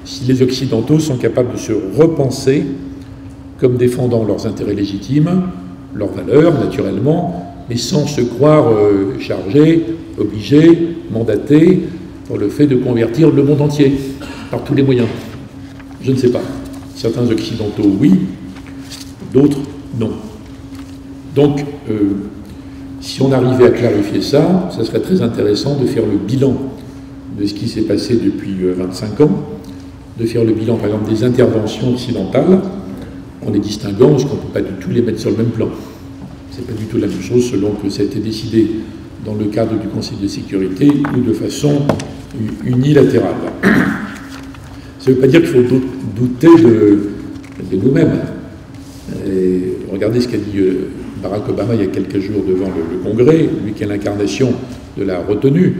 si les Occidentaux sont capables de se repenser comme défendant leurs intérêts légitimes, leurs valeurs, naturellement, mais sans se croire chargés, obligés, mandatés pour le fait de convertir le monde entier, par tous les moyens. Je ne sais pas. Certains Occidentaux, oui, d'autres, non. Donc, si on arrivait à clarifier ça, ça serait très intéressant de faire le bilan de ce qui s'est passé depuis 25 ans, de faire le bilan, par exemple, des interventions occidentales, en les distinguant, parce qu'on ne peut pas du tout les mettre sur le même plan. C'est pas du tout la même chose selon que ça a été décidé dans le cadre du Conseil de sécurité ou de façon unilatérale. Ça ne veut pas dire qu'il faut douter de nous-mêmes. Regardez ce qu'a dit Barack Obama il y a quelques jours devant le Congrès, lui qui est l'incarnation de la retenue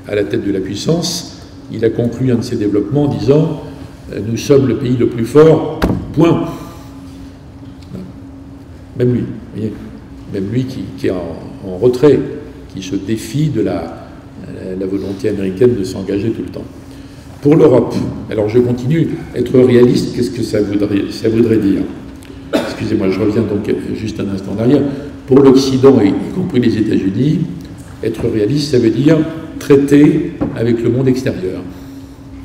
à la tête de la puissance. Il a conclu un de ses développements en disant « Nous sommes le pays le plus fort, point ». Même lui, vous voyez, même lui qui est en retrait, qui se défie de la volonté américaine de s'engager tout le temps. Pour l'Europe, alors je continue, être réaliste, qu'est-ce que ça voudrait dire? Excusez-moi, je reviens donc juste un instant en arrière. Pour l'Occident, y compris les États-Unis, être réaliste, ça veut dire traiter avec le monde extérieur.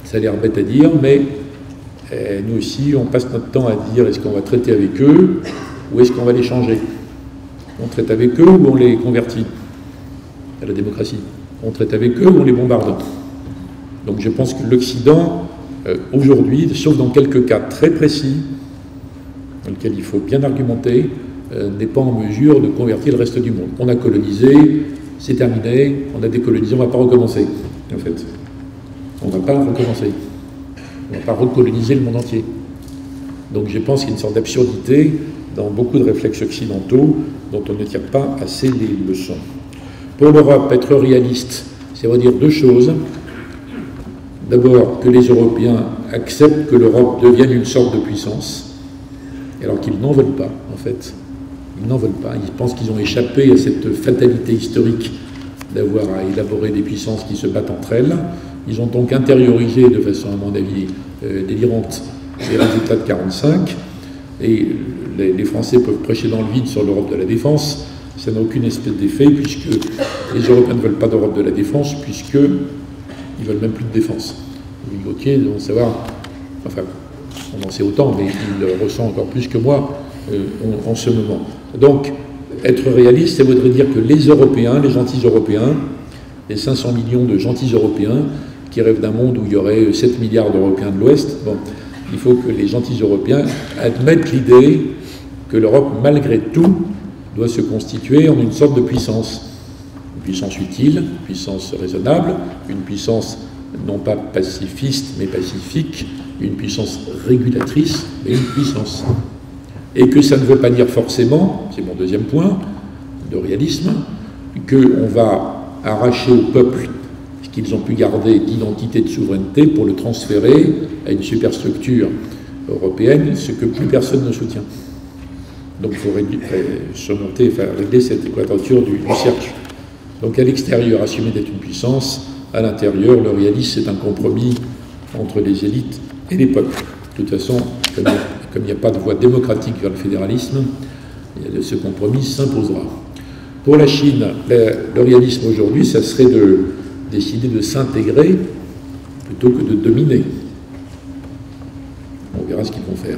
Ça a l'air bête à dire, mais nous aussi, on passe notre temps à dire est-ce qu'on va traiter avec eux ou est-ce qu'on va les changer? On traite avec eux ou on les convertit à la démocratie? On traite avec eux ou on les bombarde? Donc je pense que l'Occident, aujourd'hui, sauf dans quelques cas très précis, dans lesquels il faut bien argumenter, n'est pas en mesure de convertir le reste du monde. On a colonisé, c'est terminé, on a décolonisé, on ne va pas recommencer, en fait. On ne va pas recommencer. On ne va pas recoloniser le monde entier. Donc je pense qu'il y a une sorte d'absurdité dans beaucoup de réflexes occidentaux dont on ne tire pas assez les leçons. Pour l'Europe, être réaliste, ça veut dire deux choses. D'abord, que les Européens acceptent que l'Europe devienne une sorte de puissance, alors qu'ils n'en veulent pas, en fait. Ils n'en veulent pas. Ils pensent qu'ils ont échappé à cette fatalité historique d'avoir à élaborer des puissances qui se battent entre elles. Ils ont donc intériorisé, de façon, à mon avis, délirante, les résultats de 1945. Et les Français peuvent prêcher dans le vide sur l'Europe de la défense. Ça n'a aucune espèce d'effet, puisque les Européens ne veulent pas d'Europe de la défense, puisqu'ils ne veulent même plus de défense. Louis Gauthier, on savoir, enfin, on en sait autant, mais il le ressent encore plus que moi en ce moment. Donc, être réaliste, ça voudrait dire que les Européens, les gentils Européens, les 500 millions de gentils Européens, qui rêvent d'un monde où il y aurait 7 milliards d'Européens de l'Ouest, bon, il faut que les gentils Européens admettent l'idée que l'Europe, malgré tout, doit se constituer en une sorte de puissance. Une puissance utile, une puissance raisonnable, une puissance non pas pacifiste, mais pacifique, une puissance régulatrice, mais une puissance. Et que ça ne veut pas dire forcément, c'est mon deuxième point de réalisme, qu'on va arracher au peuple ce qu'ils ont pu garder d'identité, de souveraineté, pour le transférer à une superstructure européenne, ce que plus personne ne soutient. Donc il faut régler cette quadrature du cercle. Donc à l'extérieur, assumer d'être une puissance, à l'intérieur, le réalisme, c'est un compromis entre les élites et les peuples. De toute façon, comme il n'y a pas de voie démocratique vers le fédéralisme, ce compromis s'imposera. Pour la Chine, le réalisme aujourd'hui, ça serait de décider de s'intégrer plutôt que de dominer. On verra ce qu'ils vont faire.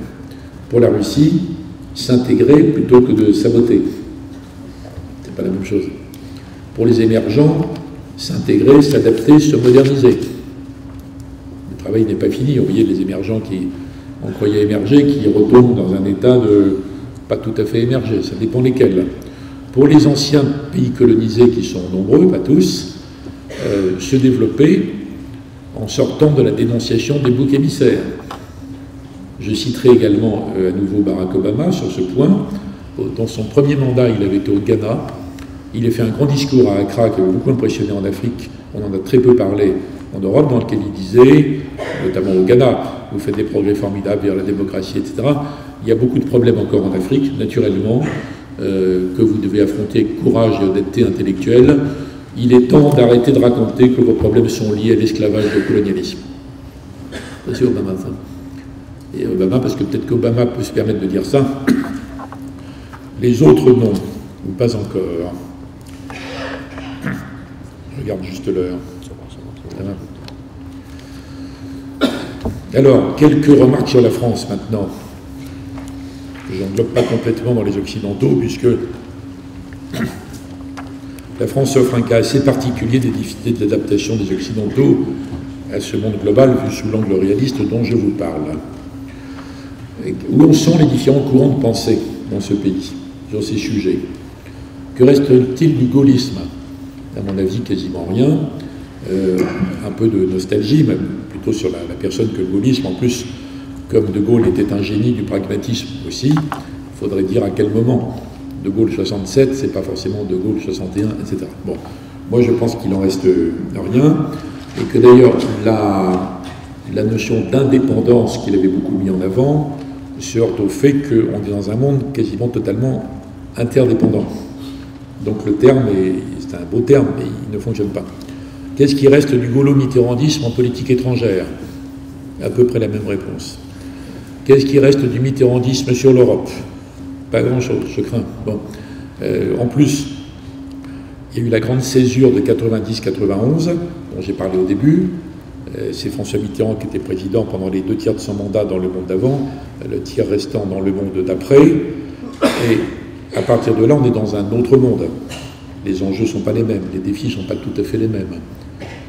Pour la Russie, s'intégrer plutôt que de saboter. C'est pas la même chose. Pour les émergents, s'intégrer, s'adapter, se moderniser. Le travail n'est pas fini. Vous voyez les émergents qui on croyait émerger, qui retournent dans un état de pas tout à fait émergé. Ça dépend lesquels. Pour les anciens pays colonisés, qui sont nombreux, pas tous, se développer en sortant de la dénonciation des boucs émissaires. Je citerai également à nouveau Barack Obama sur ce point. Dans son premier mandat, il avait été au Ghana. Il a fait un grand discours à Accra qui avait beaucoup impressionné en Afrique. On en a très peu parlé en Europe, dans lequel il disait, notamment au Ghana, vous faites des progrès formidables vers la démocratie, etc. Il y a beaucoup de problèmes encore en Afrique, naturellement, que vous devez affronter avec courage et honnêteté intellectuelle. Il est temps d'arrêter de raconter que vos problèmes sont liés à l'esclavage et au colonialisme. C'est Obama, ça. Et Obama, parce que peut-être qu'Obama peut se permettre de dire ça, les autres non, ou pas encore. Je regarde juste l'heure. Alors, quelques remarques sur la France maintenant. Je n'englobe pas complètement dans les Occidentaux, puisque la France offre un cas assez particulier des difficultés de l'adaptation des Occidentaux à ce monde global vu sous l'angle réaliste dont je vous parle. Où en sont les différents courants de pensée dans ce pays, sur ces sujets? Que reste-t-il du gaullisme? À mon avis, quasiment rien. Un peu de nostalgie, même plutôt sur la personne que le gaullisme. En plus, comme De Gaulle était un génie du pragmatisme aussi, il faudrait dire à quel moment. De Gaulle 67, c'est pas forcément De Gaulle 61, etc. Bon, moi je pense qu'il en reste rien, et que d'ailleurs la notion d'indépendance qu'il avait beaucoup mis en avant se heurte au fait qu'on est dans un monde quasiment totalement interdépendant. Donc le terme, c'est un beau terme, mais il ne fonctionne pas. Qu'est-ce qui reste du gaulo-mitterrandisme en politique étrangère? À peu près la même réponse. Qu'est-ce qui reste du mitterrandisme sur l'Europe? Pas grand-chose, je crains. Bon. En plus, il y a eu la grande césure de 90-91, dont j'ai parlé au début. C'est François Mitterrand qui était président pendant les 2 tiers de son mandat dans le monde d'avant, le tiers restant dans le monde d'après. Et à partir de là, on est dans un autre monde. Les enjeux ne sont pas les mêmes, les défis ne sont pas tout à fait les mêmes.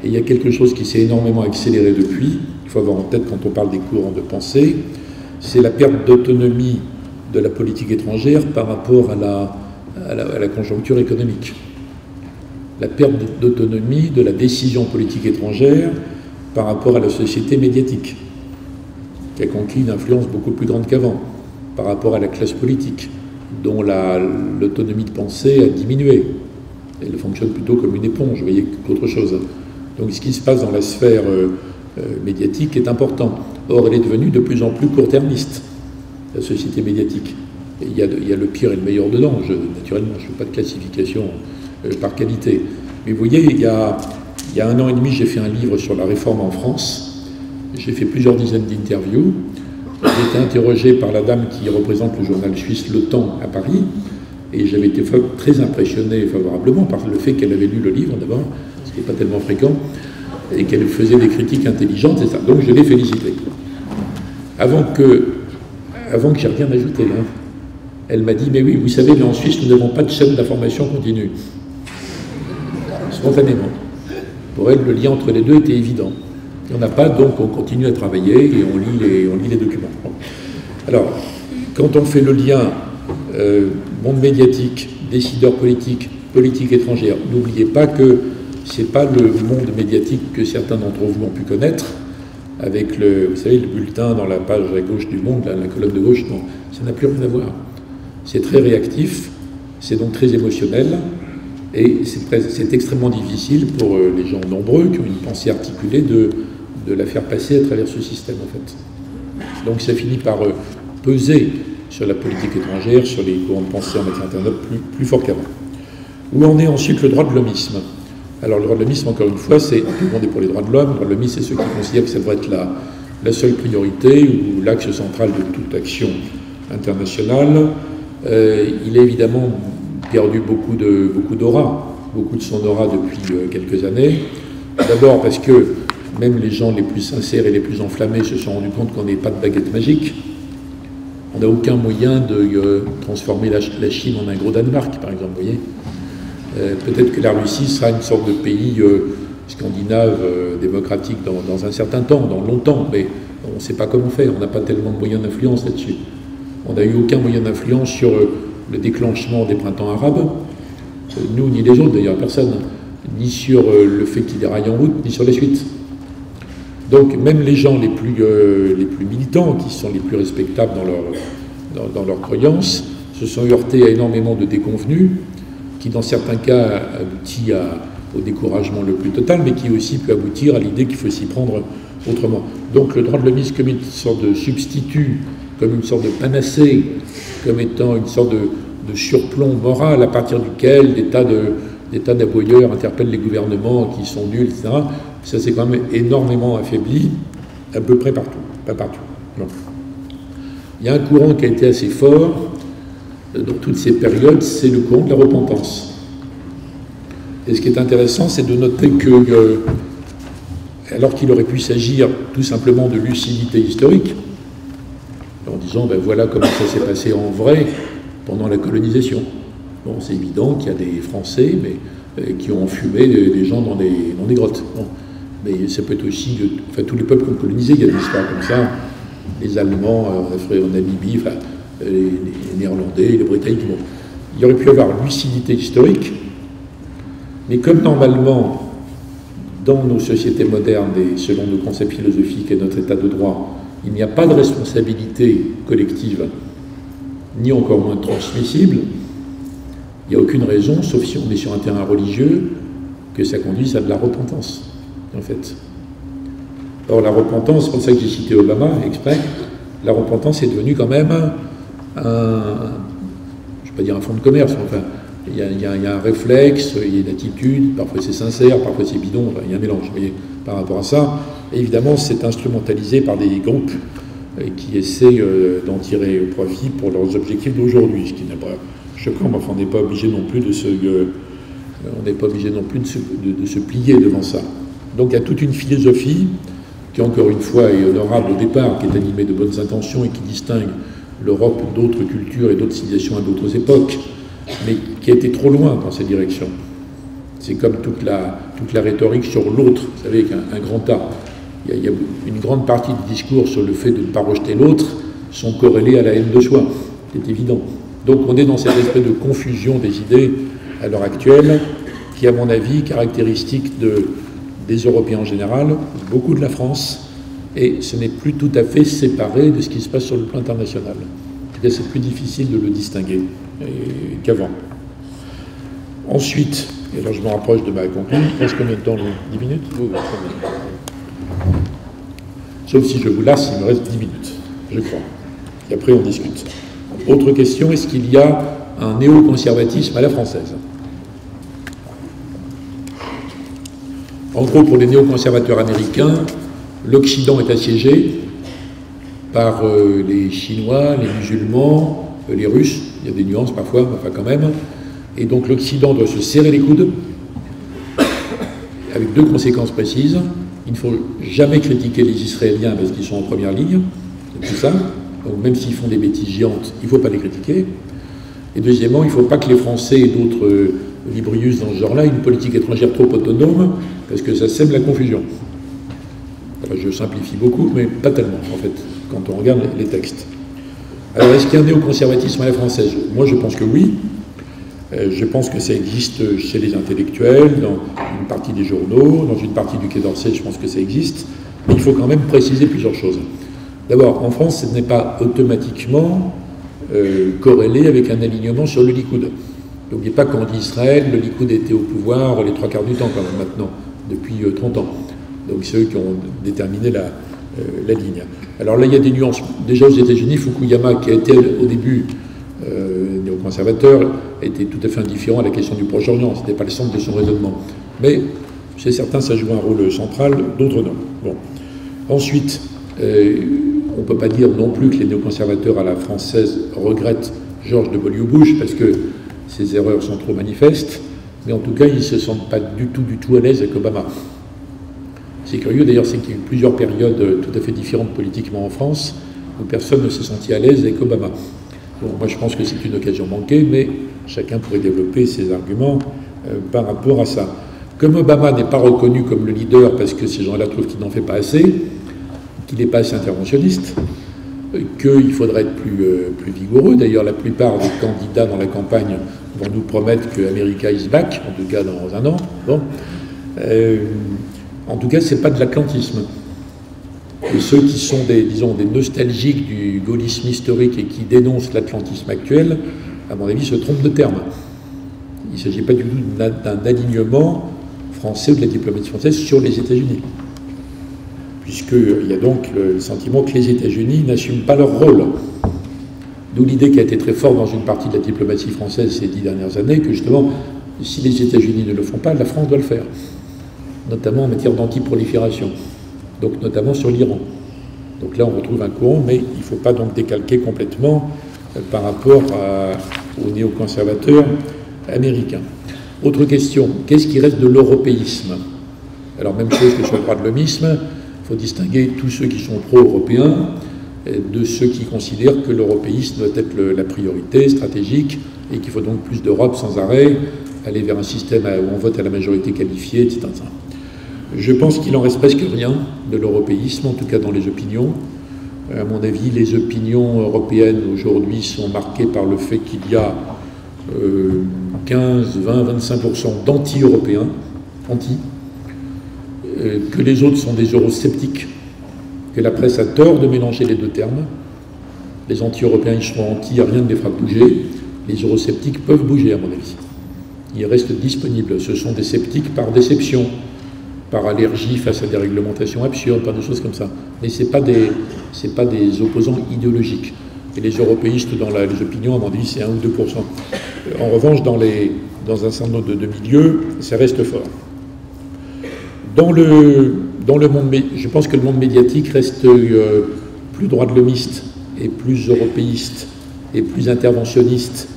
Et il y a quelque chose qui s'est énormément accéléré depuis, il faut avoir en tête quand on parle des courants de pensée, c'est la perte d'autonomie de la politique étrangère par rapport à la conjoncture économique. La perte d'autonomie de la décision politique étrangère par rapport à la société médiatique, qui a conquis une influence beaucoup plus grande qu'avant, par rapport à la classe politique, dont l'autonomie de pensée a diminué. Elle fonctionne plutôt comme une éponge, vous voyez, qu'autre chose. Donc ce qui se passe dans la sphère médiatique est important. Or, elle est devenue de plus en plus court-termiste. la société médiatique. Et il y a le pire et le meilleur dedans. Naturellement, je ne fais pas de classification par qualité. Mais vous voyez, il y a 1 an et demi, j'ai fait un livre sur la réforme en France. J'ai fait plusieurs dizaines d'interviews. J'ai été interrogé par la dame qui représente le journal suisse Le Temps à Paris. Et j'avais été très impressionné favorablement par le fait qu'elle avait lu le livre d'abord, ce qui n'est pas tellement fréquent, et qu'elle faisait des critiques intelligentes, et ça. Donc je l'ai félicitée. Avant que j'ai rien ajouté, hein, elle m'a dit, mais oui, vous savez, mais en Suisse, nous n'avons pas de chaîne d'information continue. Spontanément. Pour elle, le lien entre les deux était évident. Il n'y en a pas, donc on continue à travailler et on lit les documents. Alors, quand on fait le lien monde médiatique, décideurs politiques, politique étrangère, n'oubliez pas que ce n'est pas le monde médiatique que certains d'entre vous ont pu connaître, avec vous savez, le bulletin dans la page à gauche du Monde, la colonne de gauche, non, ça n'a plus rien à voir. C'est très réactif, c'est donc très émotionnel, et c'est extrêmement difficile pour les gens nombreux qui ont une pensée articulée de la faire passer à travers ce système, en fait. Donc ça finit par peser sur la politique étrangère, sur les courants de pensée en matière internationale plus fort qu'avant. Où en est ensuite le droit de l'hommisme? Alors le droit de l'hommisme, encore une fois, tout le monde est pour les droits de l'homme. Le droit de l'hommisme, c'est ceux qui considèrent que ça devrait être la seule priorité ou l'axe central de toute action internationale. Il a évidemment perdu beaucoup d'aura, beaucoup de son aura depuis quelques années. D'abord parce que même les gens les plus sincères et les plus enflammés se sont rendus compte qu'on n'est pas de baguette magique. On n'a aucun moyen de transformer la Chine en un gros Danemark, par exemple, vous voyez. Peut-être que la Russie sera une sorte de pays scandinave, démocratique dans un certain temps, dans longtemps, mais on ne sait pas comment faire, on n'a pas tellement de moyens d'influence là-dessus. On n'a eu aucun moyen d'influence sur le déclenchement des printemps arabes, nous ni les autres d'ailleurs, personne, ni sur le fait qu'ils déraillent en route, ni sur la suite. Donc même les gens les plus militants, qui sont les plus respectables dans leurs croyances, se sont heurtés à énormément de déconvenus, qui dans certains cas aboutit au découragement le plus total, mais qui aussi peut aboutir à l'idée qu'il faut s'y prendre autrement. Donc le droit de l'hommisme comme une sorte de substitut, comme une sorte de panacée, comme étant une sorte de surplomb moral à partir duquel des tas d'aboyeurs interpellent les gouvernements qui sont nuls, etc. Ça s'est quand même énormément affaibli, à peu près partout, pas partout. Non. Il y a un courant qui a été assez fort dans toutes ces périodes, c'est le courant de la repentance. Et ce qui est intéressant, c'est de noter que, alors qu'il aurait pu s'agir tout simplement de lucidité historique, en disant, ben voilà comment ça s'est passé en vrai pendant la colonisation. Bon, c'est évident qu'il y a des Français qui ont enfumé des gens dans des grottes. Bon. Mais ça peut être aussi, enfin tous les peuples qui ont colonisé, il y a des histoires comme ça, les Allemands en Namibie, enfin, les Néerlandais, les Britanniques. Bon. Il y aurait pu y avoir lucidité historique, mais comme normalement, dans nos sociétés modernes et selon nos concepts philosophiques et notre état de droit, il n'y a pas de responsabilité collective, ni encore moins transmissible, il n'y a aucune raison, sauf si on est sur un terrain religieux, que ça conduise à de la repentance, en fait. Or, la repentance, c'est pour ça que j'ai cité Obama, exprès, la repentance est devenue quand même je ne vais pas dire un fonds de commerce, mais enfin, il y a un réflexe, il y a une attitude, parfois c'est sincère, parfois c'est bidon, enfin, il y a un mélange, vous voyez, par rapport à ça. Et évidemment, c'est instrumentalisé par des groupes qui essaient d'en tirer profit pour leurs objectifs d'aujourd'hui, ce qui n'est pas choquant, mais enfin, on n'est pas obligé non plus de se plier devant ça. Donc il y a toute une philosophie qui, encore une fois, est honorable au départ, qui est animée de bonnes intentions et qui distingue l'Europe d'autres cultures et d'autres civilisations à d'autres époques, mais qui a été trop loin dans cette direction. C'est comme toute la rhétorique sur l'autre, vous savez, avec un grand A. Il y a une grande partie du discours sur le fait de ne pas rejeter l'autre sont corrélés à la haine de soi, c'est évident. Donc on est dans cette espèce de confusion des idées à l'heure actuelle, qui, à mon avis, caractéristique des Européens en général, beaucoup de la France, et ce n'est plus tout à fait séparé de ce qui se passe sur le plan international. C'est plus difficile de le distinguer qu'avant. Ensuite, et là je me rapproche de ma conclusion, il reste combien de temps, 10 minutes? Oui, sauf si je vous lasse, il me reste 10 minutes, je crois. Et après, on discute. Autre question, est-ce qu'il y a un néoconservatisme à la française? En gros, pour les néoconservateurs américains, l'Occident est assiégé par les Chinois, les musulmans, les Russes, il y a des nuances parfois, mais enfin quand même, et donc l'Occident doit se serrer les coudes, avec deux conséquences précises. Il ne faut jamais critiquer les Israéliens parce qu'ils sont en première ligne, c'est tout ça. Donc même s'ils font des bêtises géantes, il ne faut pas les critiquer. Et deuxièmement, il ne faut pas que les Français et d'autres librius dans ce genre-là aient une politique étrangère trop autonome, parce que ça sème la confusion. Alors, je simplifie beaucoup, mais pas tellement, en fait, quand on regarde les textes. Alors, est-ce qu'il y a un néoconservatisme à la française? Moi, je pense que oui. Je pense que ça existe chez les intellectuels, dans une partie des journaux, dans une partie du Quai d'Orsay, je pense que ça existe. Mais il faut quand même préciser plusieurs choses. D'abord, en France, ce n'est pas automatiquement corrélé avec un alignement sur le Likoud. N'oubliez pas qu'en Israël, le Likoud était au pouvoir les 3/4 du temps, quand même, maintenant, depuis 30 ans. Donc c'est eux qui ont déterminé la ligne. Alors là, il y a des nuances. Déjà aux États-Unis, Fukuyama, qui a été au début néoconservateur, était tout à fait indifférent à la question du Proche-Orient. Ce n'était pas le centre de son raisonnement. Mais chez certains, ça joue un rôle central, d'autres non. Bon. Ensuite, on ne peut pas dire non plus que les néoconservateurs à la française regrettent George W. Bush, parce que ses erreurs sont trop manifestes, mais en tout cas, ils ne se sentent pas du tout à l'aise avec Obama. C'est curieux d'ailleurs, c'est qu'il y a eu plusieurs périodes tout à fait différentes politiquement en France, où personne ne s'est senti à l'aise avec Obama. Bon, moi je pense que c'est une occasion manquée, mais chacun pourrait développer ses arguments par rapport à ça. Comme Obama n'est pas reconnu comme le leader, parce que ces gens-là trouvent qu'il n'en fait pas assez, qu'il n'est pas assez interventionniste, qu'il faudrait être plus vigoureux. D'ailleurs, la plupart des candidats dans la campagne vont nous promettre que America is back, en tout cas dans un an. Bon. En tout cas, ce n'est pas de l'atlantisme. Et ceux qui sont des nostalgiques du gaullisme historique et qui dénoncent l'atlantisme actuel, à mon avis, se trompent de terme. Il ne s'agit pas du tout d'un alignement français ou de la diplomatie française sur les États-Unis. Puisqu'il y a donc le sentiment que les États-Unis n'assument pas leur rôle. D'où l'idée qui a été très forte dans une partie de la diplomatie française ces 10 dernières années, que justement, si les États-Unis ne le font pas, la France doit le faire. Notamment en matière d'antiprolifération, donc notamment sur l'Iran. Donc là, on retrouve un courant, mais il ne faut pas donc décalquer complètement par rapport aux néoconservateurs américains. Autre question, qu'est-ce qui reste de l'européisme? Alors, même chose que sur le droit de l'homisme, il faut distinguer tous ceux qui sont pro-européens de ceux qui considèrent que l'européisme doit être la priorité stratégique et qu'il faut donc plus d'Europe sans arrêt, aller vers un système où on vote à la majorité qualifiée, etc. Je pense qu'il en reste presque rien de l'européisme, en tout cas dans les opinions. À mon avis, les opinions européennes aujourd'hui sont marquées par le fait qu'il y a 15, 20, 25% d'anti-européens, que les autres sont des eurosceptiques, que la presse a tort de mélanger les deux termes. Les anti-européens, ils seront anti, rien ne les fera bouger. Les eurosceptiques peuvent bouger, à mon avis. Ils restent disponibles. Ce sont des sceptiques par déception, par allergie face à des réglementations absurdes, par des choses comme ça. Mais ce n'est pas des opposants idéologiques. Et les européistes, dans les opinions, à mon avis, c'est 1 ou 2%. En revanche, dans un certain nombre de milieux, ça reste fort. Dans le monde, je pense que le monde médiatique reste plus droit de l'homiste et plus européiste et plus interventionniste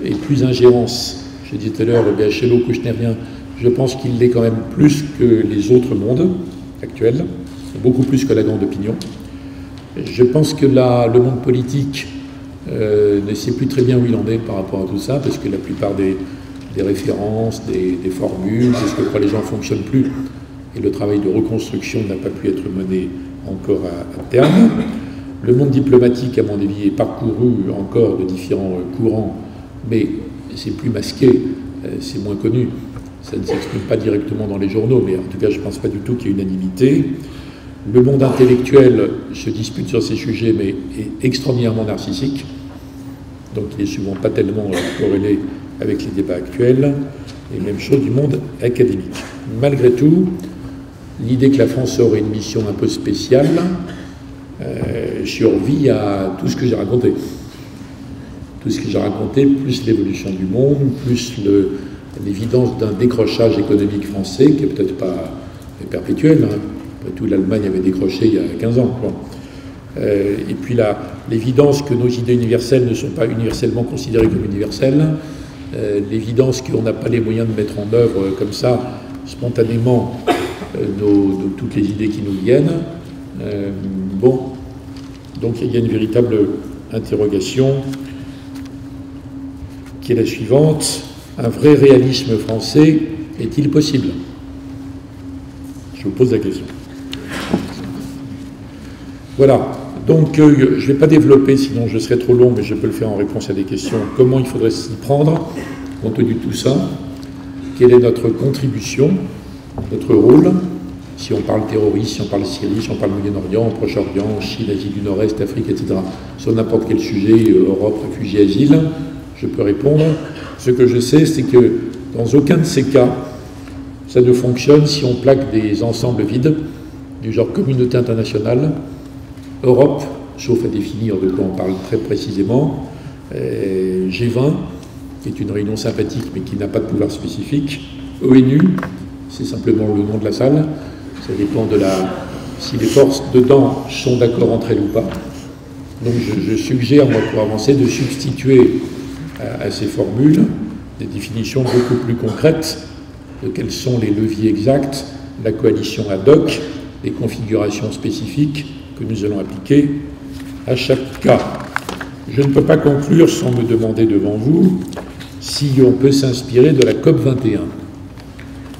et plus ingérence. J'ai dit tout à l'heure, BHLO, Kouchnérien, je pense qu'il l'est quand même plus que les autres mondes actuels, beaucoup plus que la grande opinion. Je pense que le monde politique ne sait plus très bien où il en est par rapport à tout ça, parce que la plupart des références, des formules, c'est ce que croient les gens ne fonctionnent plus. Et le travail de reconstruction n'a pas pu être mené encore à terme. Le monde diplomatique, à mon avis, est parcouru encore de différents courants, mais c'est plus masqué, c'est moins connu. Ça ne s'exprime pas directement dans les journaux, mais en tout cas, je ne pense pas du tout qu'il y ait unanimité. Le monde intellectuel se dispute sur ces sujets, mais est extraordinairement narcissique, donc il n'est souvent pas tellement corrélé avec les débats actuels. Et même chose du monde académique. Malgré tout, l'idée que la France aurait une mission un peu spéciale survit à tout ce que j'ai raconté. Tout ce que j'ai raconté, plus l'évolution du monde, plus l'évidence d'un décrochage économique français, qui n'est peut-être pas perpétuel. Hein. Après tout, l'Allemagne avait décroché il y a 15 ans. Quoi. Et puis l'évidence que nos idées universelles ne sont pas universellement considérées comme universelles, l'évidence qu'on n'a pas les moyens de mettre en œuvre comme ça, spontanément, toutes les idées qui nous viennent. Bon, donc il y a une véritable interrogation qui est la suivante. Un vrai réalisme français est-il possible? Je vous pose la question. Voilà. Donc, je ne vais pas développer, sinon je serai trop long, mais je peux le faire en réponse à des questions. Comment il faudrait s'y prendre, compte tenu de tout ça? Quelle est notre contribution, notre rôle? Si on parle terrorisme, si on parle Syrie, si on parle Moyen-Orient, Proche-Orient, Chine, Asie du Nord-Est, Afrique, etc. Sur n'importe quel sujet, Europe, réfugiés, asile, je peux répondre. Ce que je sais, c'est que dans aucun de ces cas, ça ne fonctionne si on plaque des ensembles vides, du genre communauté internationale, Europe, sauf à définir de quoi on parle très précisément, G20, qui est une réunion sympathique mais qui n'a pas de pouvoir spécifique, ONU, c'est simplement le nom de la salle, ça dépend de si les forces dedans sont d'accord entre elles ou pas. Donc je suggère, moi, pour avancer, de substituer à ces formules des définitions beaucoup plus concrètes de quels sont les leviers exacts, la coalition ad hoc, les configurations spécifiques que nous allons appliquer à chaque cas. Je ne peux pas conclure sans me demander devant vous si on peut s'inspirer de la COP 21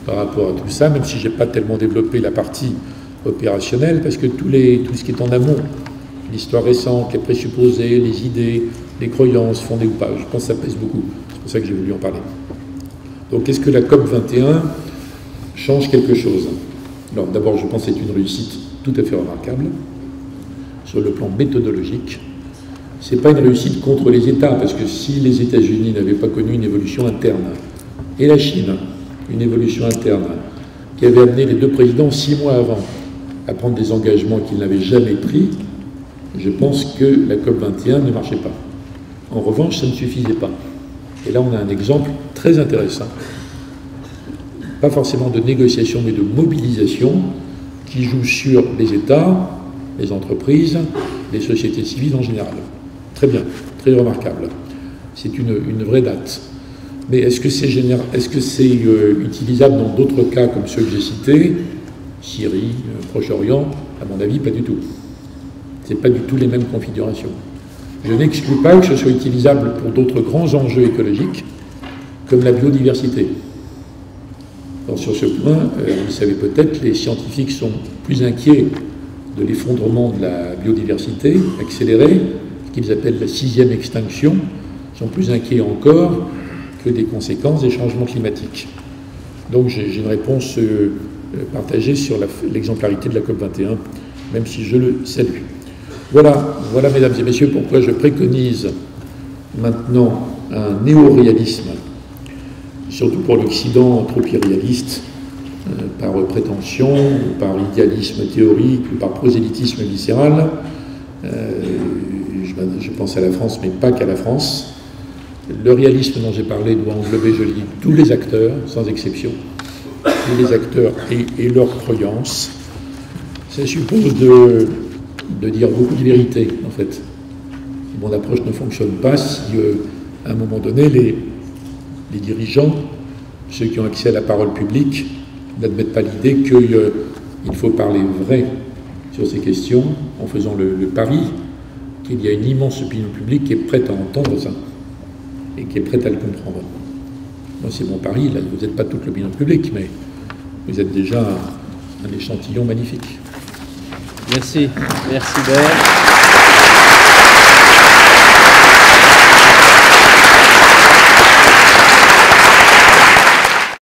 par rapport à tout ça, même si je n'ai pas tellement développé la partie opérationnelle, parce que tout ce qui est en amont, l'histoire récente, les présupposés, les idées, les croyances, fondées ou pas, je pense que ça pèse beaucoup. C'est pour ça que j'ai voulu en parler. Donc, est-ce que la COP 21 change quelque chose? Alors, d'abord, je pense que c'est une réussite tout à fait remarquable. Sur le plan méthodologique, ce n'est pas une réussite contre les États, parce que si les États-Unis n'avaient pas connu une évolution interne, et la Chine, une évolution interne, qui avait amené les deux présidents 6 mois avant à prendre des engagements qu'ils n'avaient jamais pris, je pense que la COP21 ne marchait pas. En revanche, ça ne suffisait pas. Et là, on a un exemple très intéressant. Pas forcément de négociation, mais de mobilisation qui joue sur les États, les entreprises, les sociétés civiles en général. Très bien, très remarquable. C'est une vraie date. Mais est-ce que c'est utilisable dans d'autres cas comme ceux que j'ai cités, Syrie, Proche-Orient? À mon avis, pas du tout. Ce n'est pas du tout les mêmes configurations. Je n'exclus pas que ce soit utilisable pour d'autres grands enjeux écologiques, comme la biodiversité. Alors, sur ce point, vous le savez peut-être, les scientifiques sont plus inquiets de l'effondrement de la biodiversité accélérée, ce qu'ils appellent la 6e extinction, sont plus inquiets encore que des conséquences des changements climatiques. Donc j'ai une réponse partagée sur l'exemplarité de la COP21, même si je le salue. Voilà, mesdames et messieurs, pourquoi je préconise maintenant un néo-réalisme, surtout pour l'Occident trop irréaliste, par prétention, ou par idéalisme théorique, ou par prosélytisme viscéral. Je pense à la France, mais pas qu'à la France. Le réalisme dont j'ai parlé doit englober, je le dis, tous les acteurs, sans exception, tous les acteurs et leurs croyances. Ça suppose de dire beaucoup de vérité, en fait. Mon approche ne fonctionne pas si, à un moment donné, les dirigeants, ceux qui ont accès à la parole publique, n'admettent pas l'idée qu'il faut parler vrai sur ces questions, en faisant le pari qu'il y a une immense opinion publique qui est prête à entendre ça, et qui est prête à le comprendre. Moi, c'est mon pari, là, vous n'êtes pas toute l'opinion publique, mais vous êtes déjà un échantillon magnifique. Merci Bert.